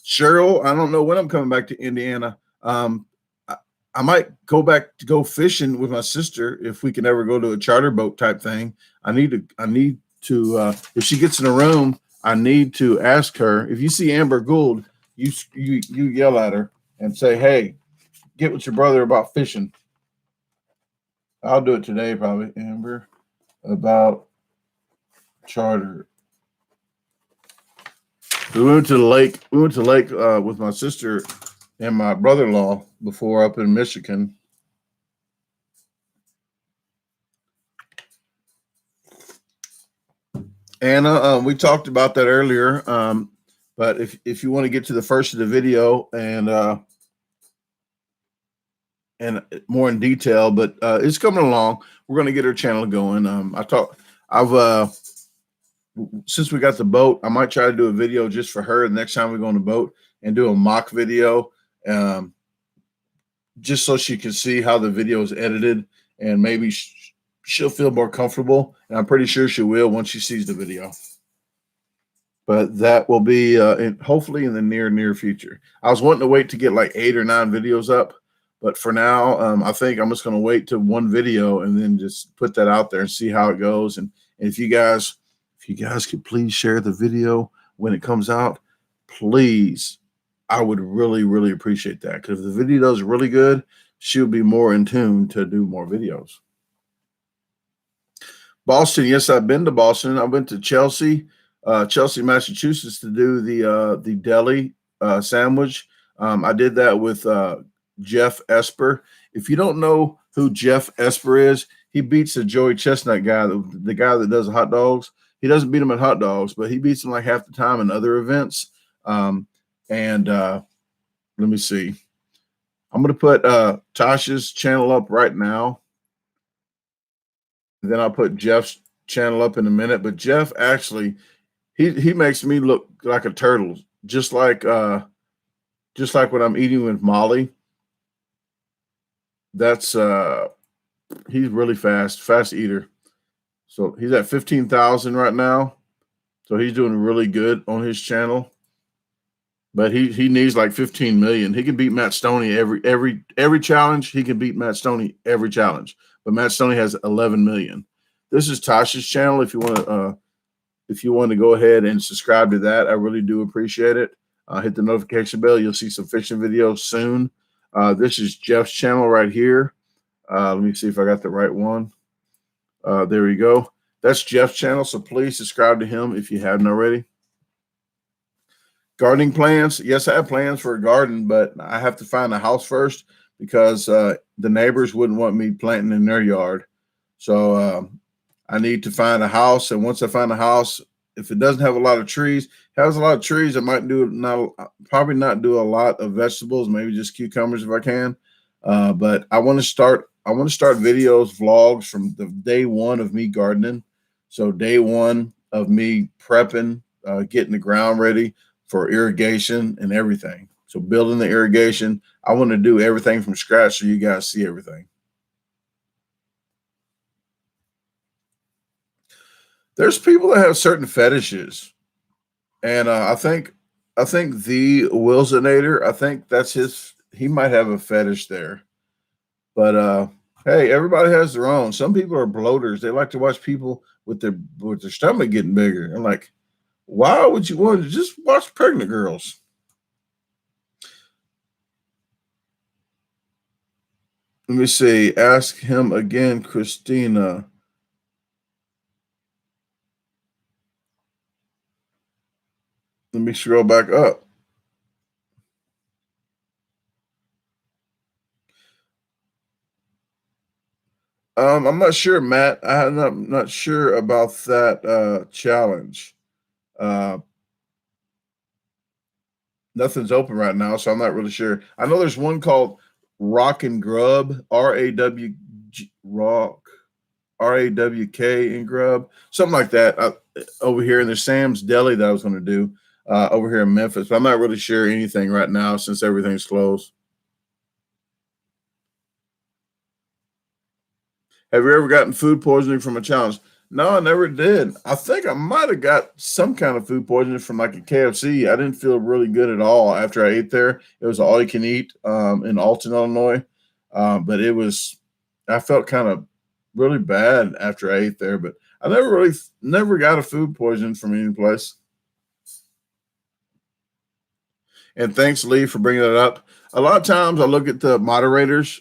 Cheryl, I don't know when I'm coming back to Indiana. I might go fishing with my sister if we can ever go to a charter boat type thing. I need to if she gets in a room, I need to ask her. If you see Amber Gould, you yell at her and say, "Hey, get with your brother about fishing." I'll do it today, probably. Amber, about charter. We went to the lake. We went to the lake with my sister and my brother-in-law before up in Michigan. Anna, we talked about that earlier. But if you want to get to the first of the video and more in detail, but it's coming along. We're going to get our channel going. Since we got the boat, I might try to do a video just for her the next time we go on the boat and do a mock video, just so she can see how the video is edited, and maybe she'll feel more comfortable. And I'm pretty sure she will once she sees the video. But that will be hopefully in the near future. I was wanting to wait to get like 8 or 9 videos up, but for now, I think I'm just going to wait to one video and then just put that out there and see how it goes. And if you guys could please share the video when it comes out, please, I would really appreciate that. Because if the video does really good, she'll be more in tune to do more videos. Boston, yes, I've been to Boston. I went to Chelsea, Massachusetts, to do the deli sandwich. I did that with Jeff Esper. If you don't know who Jeff Esper is, he beats the Joey Chestnut guy, the guy that does hot dogs. He doesn't beat him at hot dogs, but he beats him like half the time in other events. Let me see. I'm going to put Tasha's channel up right now. Then I'll put Jeff's channel up in a minute. But Jeff actually, he makes me look like a turtle, just like when I'm eating with Molly. That's he's really fast eater. So he's at 15,000 right now. So he's doing really good on his channel. But he needs like 15 million. He can beat Matt Stoney every challenge. He can beat Matt Stoney every challenge. But Matt Stoney has 11 million. This is Tasha's channel. If you want to go ahead and subscribe to that, I really do appreciate it. Hit the notification bell. You'll see some fishing videos soon. This is Jeff's channel right here. Let me see if I got the right one. There we go. That's Jeff's channel. So please subscribe to him if you haven't already. Gardening plans. Yes, I have plans for a garden, but I have to find a house first because the neighbors wouldn't want me planting in their yard. So I need to find a house. And once I find a house, if it doesn't have a lot of trees, has a lot of trees, I might probably not do a lot of vegetables, maybe just cucumbers if I can. But I want to start videos, vlogs from the day one of me gardening. So day one of me prepping, getting the ground ready for irrigation and everything. So building the irrigation, I want to do everything from scratch so you guys see everything. There's people that have certain fetishes, and I think the Wilsonator, I think that's his. He might have a fetish there, but hey, everybody has their own. Some people are bloaters. They like to watch people with their stomach getting bigger. I'm like, why would you want to just watch pregnant girls? Let me see. Ask him again, Christina. Let me scroll back up. I'm not sure, Matt. I'm not sure about that challenge. Nothing's open right now, so I'm not really sure. I know there's one called Rock and Grub, RAWK and Grub, something like that. Over here, and there's Sam's Deli that I was going to do over here in Memphis, but I'm not really sure anything right now since everything's closed. Have you ever gotten food poisoning from a challenge? No, I never did. I think I might have got some kind of food poisoning from like a KFC. I didn't feel really good at all after I ate there. It was all you can eat in Alton, Illinois. But I felt kind of really bad after I ate there, but I never got a food poisoning from any place. And thanks, Lee, for bringing that up. A lot of times I look at the moderators.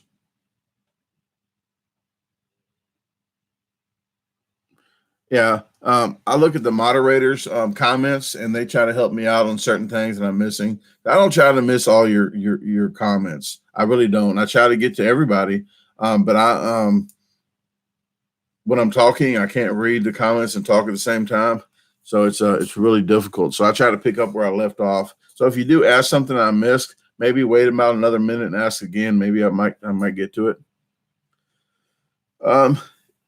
Yeah. I look at the moderators' comments, and they try to help me out on certain things that I'm missing. I don't try to miss all your comments. I really don't. I try to get to everybody. But when I'm talking, I can't read the comments and talk at the same time. So it's really difficult. So I try to pick up where I left off. So if you do ask something I missed, maybe wait about another minute and ask again. Maybe I might get to it.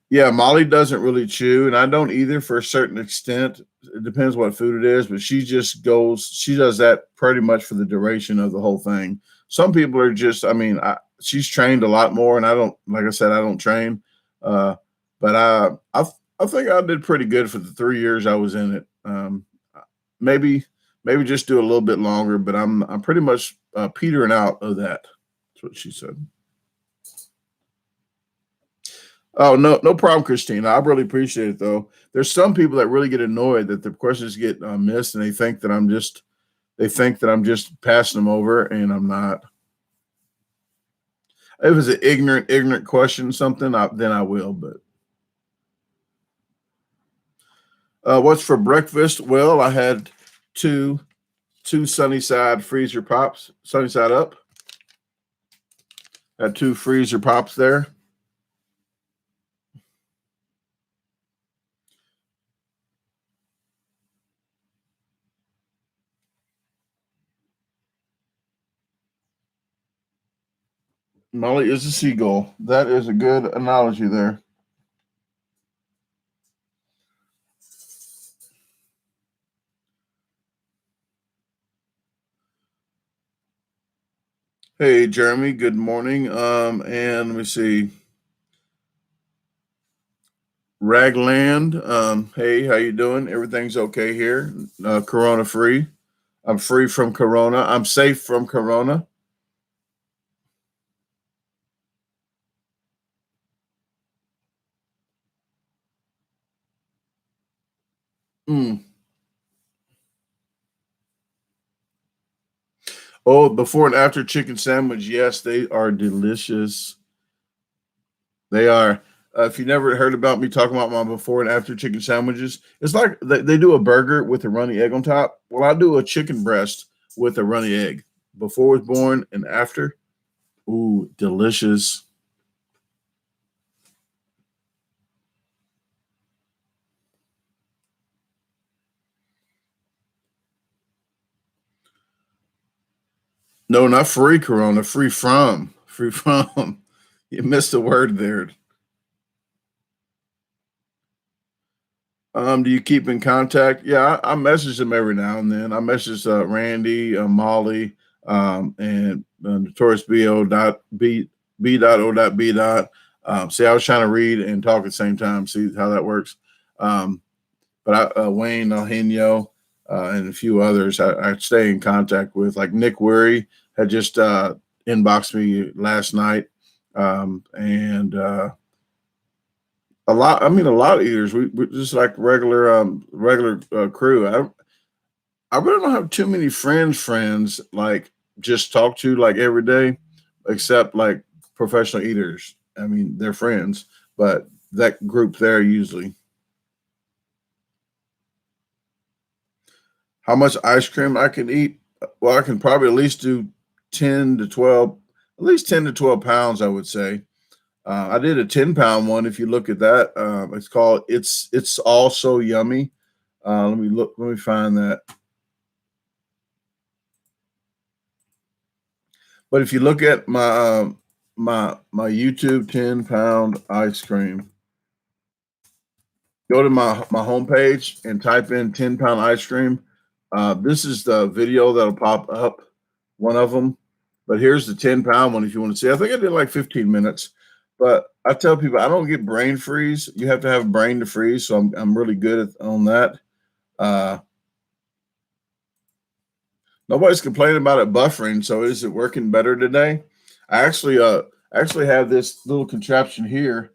Yeah, Molly doesn't really chew, and I don't either for a certain extent. It depends what food it is, but she does that pretty much for the duration of the whole thing. Some people are just, she's trained a lot more, and I don't, like I said, I don't train. Uh, but I think I did pretty good for the 3 years I was in it. Maybe just do a little bit longer, but I'm pretty much petering out of that. That's what she said. Oh, no problem, Christina. I really appreciate it, though. There's some people that really get annoyed that the questions get missed, and they think that I'm just passing them over, and I'm not. If it's an ignorant question, something, then I will. But what's for breakfast? Well, I had two sunny side freezer pops, sunny side up. Had two freezer pops there. Molly is a seagull. That is a good analogy there. Hey, Jeremy. Good morning. And let me see. Ragland. Hey, how you doing? Everything's okay here. Corona free. I'm free from Corona. I'm safe from Corona. Mm. Oh, before and after chicken sandwich. Yes, they are delicious. They are. If you never heard about me talking about my before and after chicken sandwiches, it's like they do a burger with a runny egg on top. Well, I do a chicken breast with a runny egg. Before it was born and after. Ooh, delicious. No, not free Corona. Free from. Free from. You missed a word there. Do you keep in contact? Yeah, I message them every now and then. I message Randy, Molly, and Notorious B.O. B.O.B. See, I was trying to read and talk at the same time. See how that works. Um, but Wayne Eugenio and a few others I stay in contact with. Like Nick Weary had just inboxed me last night, and a lot. I mean, a lot of eaters. We just like regular crew. I really don't have too many friends like just talk to like every day, except like professional eaters. I mean, they're friends, but that group there usually. How much ice cream I can eat? Well, I can probably at least do 10 to 12, at least 10 to 12 pounds, I would say. I did a 10-pound one. If you look at that, it's called It's All So Yummy. Let me look. Let me find that. But if you look at my YouTube 10-pound ice cream, go to my homepage and type in 10-pound ice cream. This is the video that'll pop up, one of them. But here's the 10-pound one if you want to see. I think I did like 15 minutes. But I tell people I don't get brain freeze. You have to have brain to freeze, so I'm really good on that. Uh, Nobody's complaining about it buffering. So is it working better today? I actually have this little contraption here,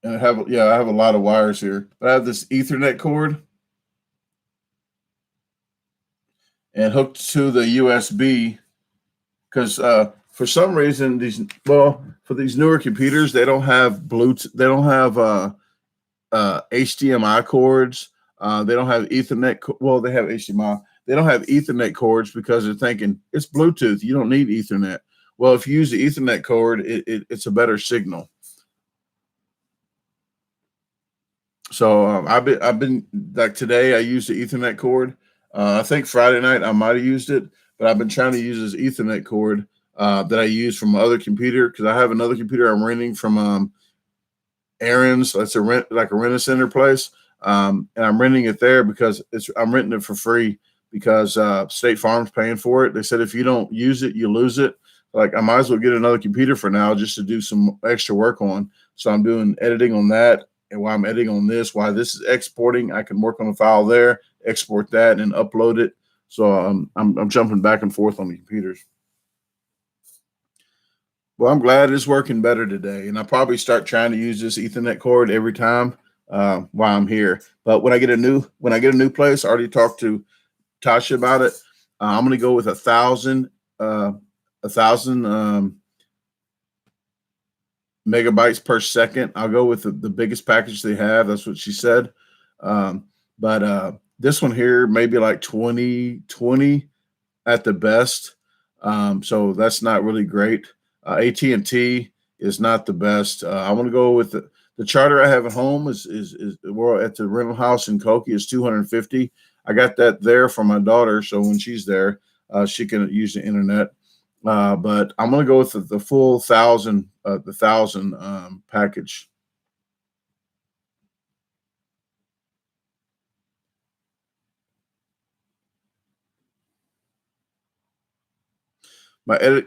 and I have a lot of wires here. I have this Ethernet cord, and hooked to the USB because for some reason for these newer computers they don't have Bluetooth, they don't have HDMI cords, they don't have Ethernet. Well, they have HDMI. They don't have Ethernet cords because they're thinking it's Bluetooth. You don't need Ethernet. Well, if you use the Ethernet cord, it's a better signal. So I've been like today I used the Ethernet cord. I think Friday night I might have used it, but I've been trying to use this Ethernet cord that I use from my other computer because I have another computer I'm renting from Aaron's. That's a rent a center place, and I'm renting it there because I'm renting it for free because State Farm's paying for it. They said if you don't use it, you lose it. Like I might as well get another computer for now just to do some extra work on. So I'm doing editing on that, and while I'm editing on this, while this is exporting, I can work on a file there, export that, and upload it. So I'm jumping back and forth on the computers. Well, I'm glad it's working better today, and I'll probably start trying to use this Ethernet cord every time while I'm here. But when I get a new place, I already talked to Tasha about it. I'm going to go with 1,000 megabytes per second. I'll go with the biggest package they have. That's what she said. But this one here maybe like 20 at the best. So that's not really great. AT&T is not the best. I want to go with the charter I have at home is well, at the rental house in Koki is 250. I got that there for my daughter, so when she's there, she can use the internet. But I'm going to go with the full 1,000, the 1,000 package.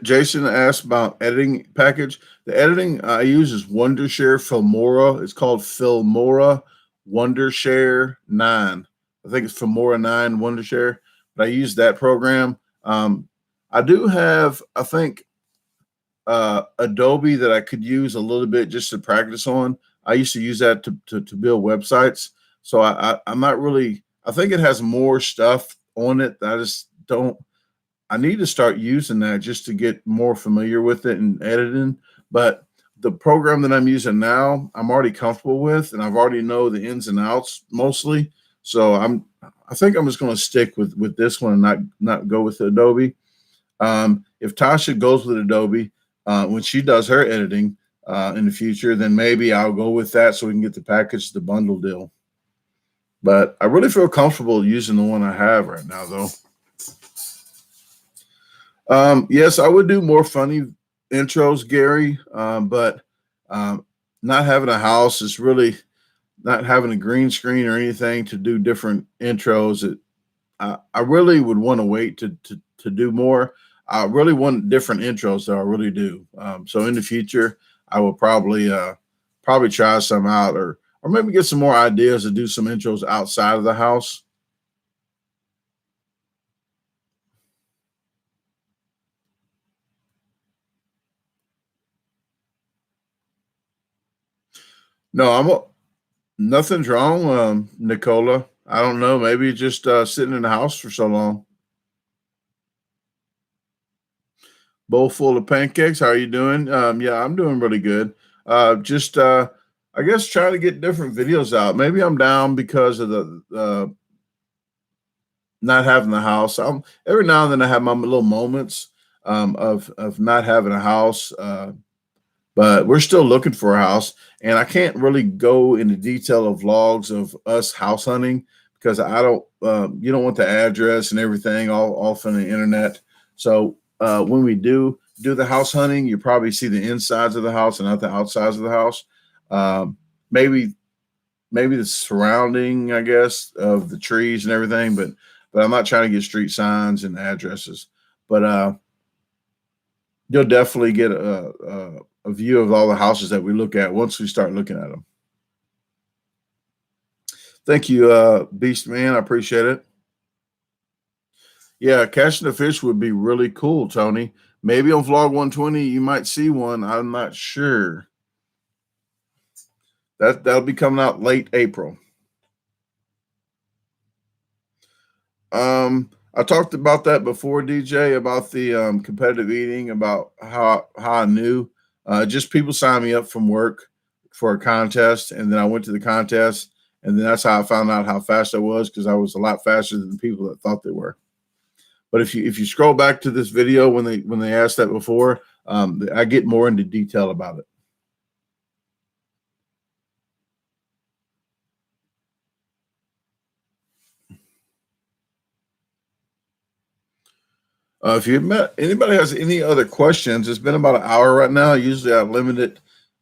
Jason asked about editing package. The editing I use is Wondershare Filmora. It's called Filmora Wondershare 9. I think it's Filmora 9 Wondershare. But I use that program. I do have, I think, Adobe that I could use a little bit just to practice on. I used to use that to build websites. So I'm not really. I think it has more stuff on it. I just don't. I need to start using that just to get more familiar with it and editing. But the program that I'm using now, I'm already comfortable with, and I've already know the ins and outs mostly. So I think I'm just going to stick with this one and not go with Adobe. If Tasha goes with Adobe when she does her editing in the future, then maybe I'll go with that so we can get the package, the bundle deal. But I really feel comfortable using the one I have right now, though. Yes, I would do more funny intros, Gary, but not having a house is really not having a green screen or anything to do different intros. I really would want to wait to do more. I really want different intros, though I really do. So in the future, I will probably try some out, or maybe get some more ideas to do some intros outside of the house. No, nothing's wrong, Nicola. I don't know. Maybe just sitting in the house for so long. Bowl full of pancakes. How are you doing? Yeah, I'm doing really good. Just I guess trying to get different videos out. Maybe I'm down because of the not having the house. Every now and then I have my little moments of not having a house. But we're still looking for a house, and I can't really go into detail of vlogs of us house hunting because I don't. You don't want the address and everything all off on the internet. So when we do the house hunting, you probably see the insides of the house and not the outsides of the house. Um, maybe the surrounding, I guess, of the trees and everything, but I'm not trying to get street signs and addresses. But you'll definitely get a view of all the houses that we look at once we start looking at them. Thank you, Beast Man. I appreciate it. Yeah, catching a fish would be really cool, Tony. Maybe on vlog 120 you might see one. I'm not sure. That'll be coming out late April. I talked about that before, DJ, about the competitive eating, about how I knew. Just people signed me up from work for a contest, and then I went to the contest, and then that's how I found out how fast I was, because I was a lot faster than the people that thought they were. But if you scroll back to this video when they asked that before, I get more into detail about it. If anybody has any other questions, it's been about an hour right now. Usually I limit it.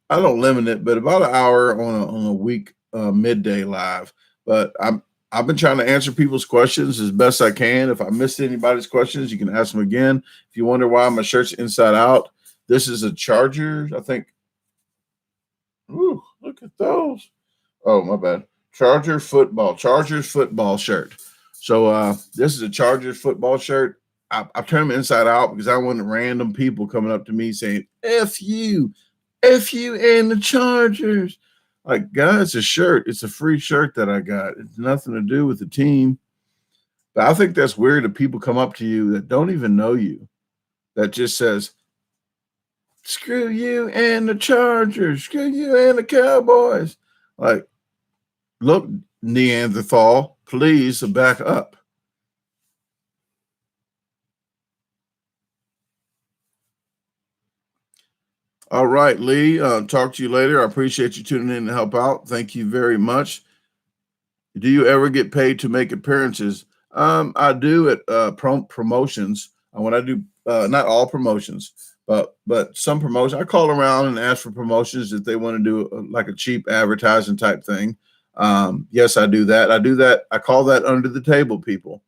I don't limit it, but about an hour on a week midday live. But I've been trying to answer people's questions as best I can. If I missed anybody's questions, you can ask them again. If you wonder why my shirt's inside out, this is a Chargers, I think. Ooh, look at those. Oh, my bad. Chargers football shirt. So this is a Chargers football shirt. I turned them inside out because I wanted random people coming up to me saying, F you and the Chargers. Like, guys, it's a shirt. It's a free shirt that I got. It's nothing to do with the team. But I think that's weird that people come up to you that don't even know you, that just says, screw you and the Chargers, screw you and the Cowboys. Like, look, Neanderthal, please back up. All right, Lee, talk to you later. I appreciate you tuning in to help out. Thank you very much. Do you ever get paid to make appearances? I do at promotions. When I do, not all promotions, but some promotions. I call around and ask for promotions if they want to do like a cheap advertising type thing. Yes, I do that. I call that under the table people.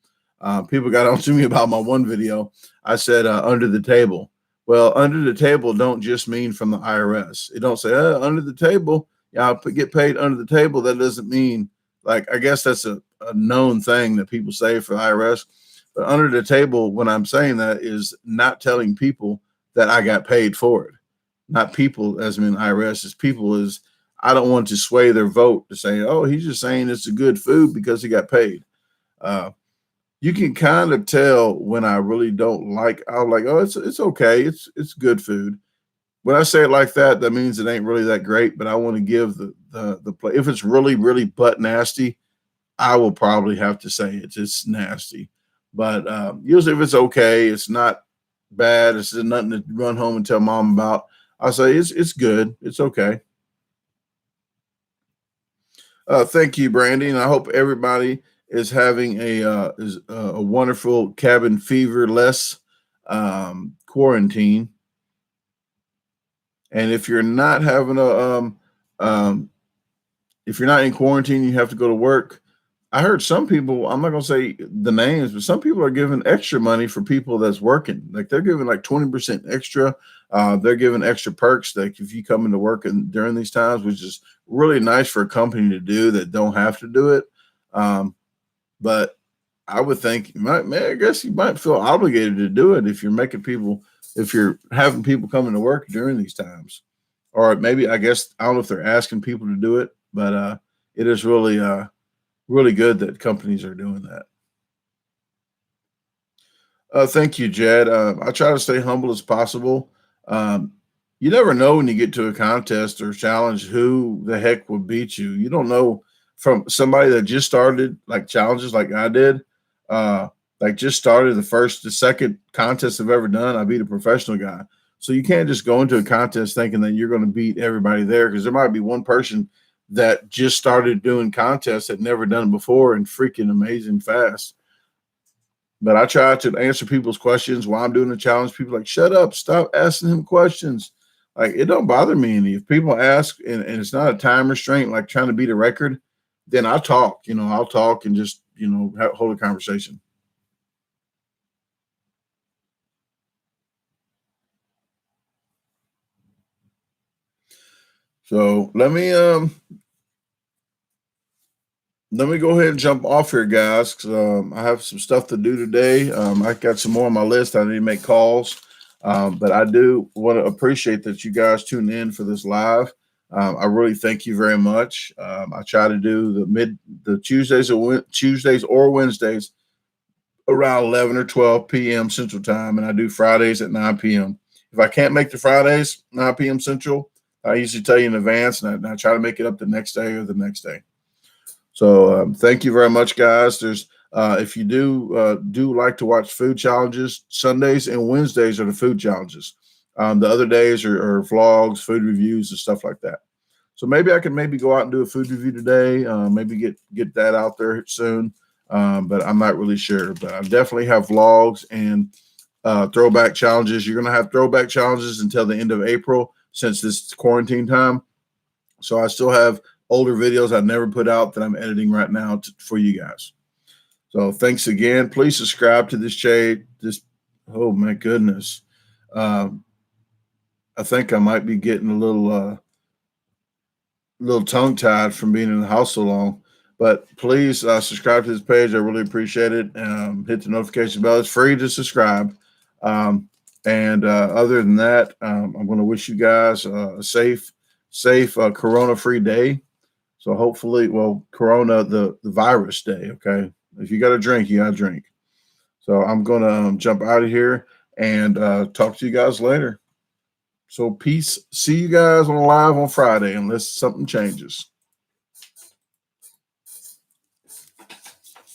People got on to me about my one video. I said under the table. Well, under the table don't just mean from the IRS. It don't say under the table. Yeah, I'll get paid under the table. That doesn't mean, like, I guess that's a known thing that people say for the IRS. But under the table, when I'm saying that, is not telling people that I got paid for it. Not people as in IRS, is people is I don't want to sway their vote to say, oh, he's just saying it's a good food because he got paid. You can kind of tell when I really don't like. I'm like, oh, it's okay. It's good food. When I say it like that, that means it ain't really that great. But I want to give the play. If it's really butt nasty, I will probably have to say it's nasty. But usually, if it's okay, it's not bad. It's nothing to run home and tell mom about. I say it's good. It's okay. Thank you, Brandy, and I hope everybody is having a wonderful cabin fever less quarantine. And if you're not having if you're not in quarantine, you have to go to work. I heard some people, I'm not going to say the names, but some people are giving extra money for people that's working. Like they're giving like 20% extra. They're giving extra perks. Like if you come into work during these times, which is really nice for a company to do that don't have to do it. But I would think I guess you might feel obligated to do it if you're having people coming to work during these times. Or maybe, I guess, I don't know if they're asking people to do it, but it is really good that companies are doing that. Thank you, Jed. I try to stay humble as possible. Um, you never know when you get to a contest or challenge who the heck will beat you. You don't know, from somebody that just started like challenges like I did, like just started the second contest I've ever done. I beat a professional guy. So you can't just go into a contest thinking that you're going to beat everybody there, because there might be one person that just started doing contests that never done it before and freaking amazing fast. But I try to answer people's questions while I'm doing the challenge. People are like, shut up, stop asking him questions. Like, it don't bother me any. If people ask and it's not a time restraint, like trying to beat a record, then I'll talk. I'll talk and just, hold a conversation. So let me go ahead and jump off here, guys, because I have some stuff to do today. I got some more on my list. I need to make calls, but I do want to appreciate that you guys tune in for this live. I really thank you very much. I try to do the Tuesdays or Wednesdays around 11 or 12 p.m. Central Time, and I do Fridays at 9 p.m. If I can't make the Fridays 9 p.m. Central, I usually tell you in advance, and I try to make it up the next day or the next day. So thank you very much, guys. There's if you do like to watch food challenges, Sundays and Wednesdays are the food challenges. The other days are vlogs, food reviews, and stuff like that. So maybe I can go out and do a food review today. Maybe get that out there soon. But I'm not really sure. But I definitely have vlogs and throwback challenges. You're going to have throwback challenges until the end of April since this is quarantine time. So I still have older videos I never put out that I'm editing right now for you guys. So thanks again. Please subscribe to this channel. Oh my goodness. I think I might be getting a little tongue-tied from being in the house so long. But please subscribe to this page. I really appreciate it. Hit the notification bell. It's free to subscribe. And other than that, I'm going to wish you guys a safe corona-free day. So hopefully, well, corona, the virus day, okay? If you got to drink, you got to drink. So I'm going to jump out of here and talk to you guys later. So peace. See you guys on live on Friday unless something changes.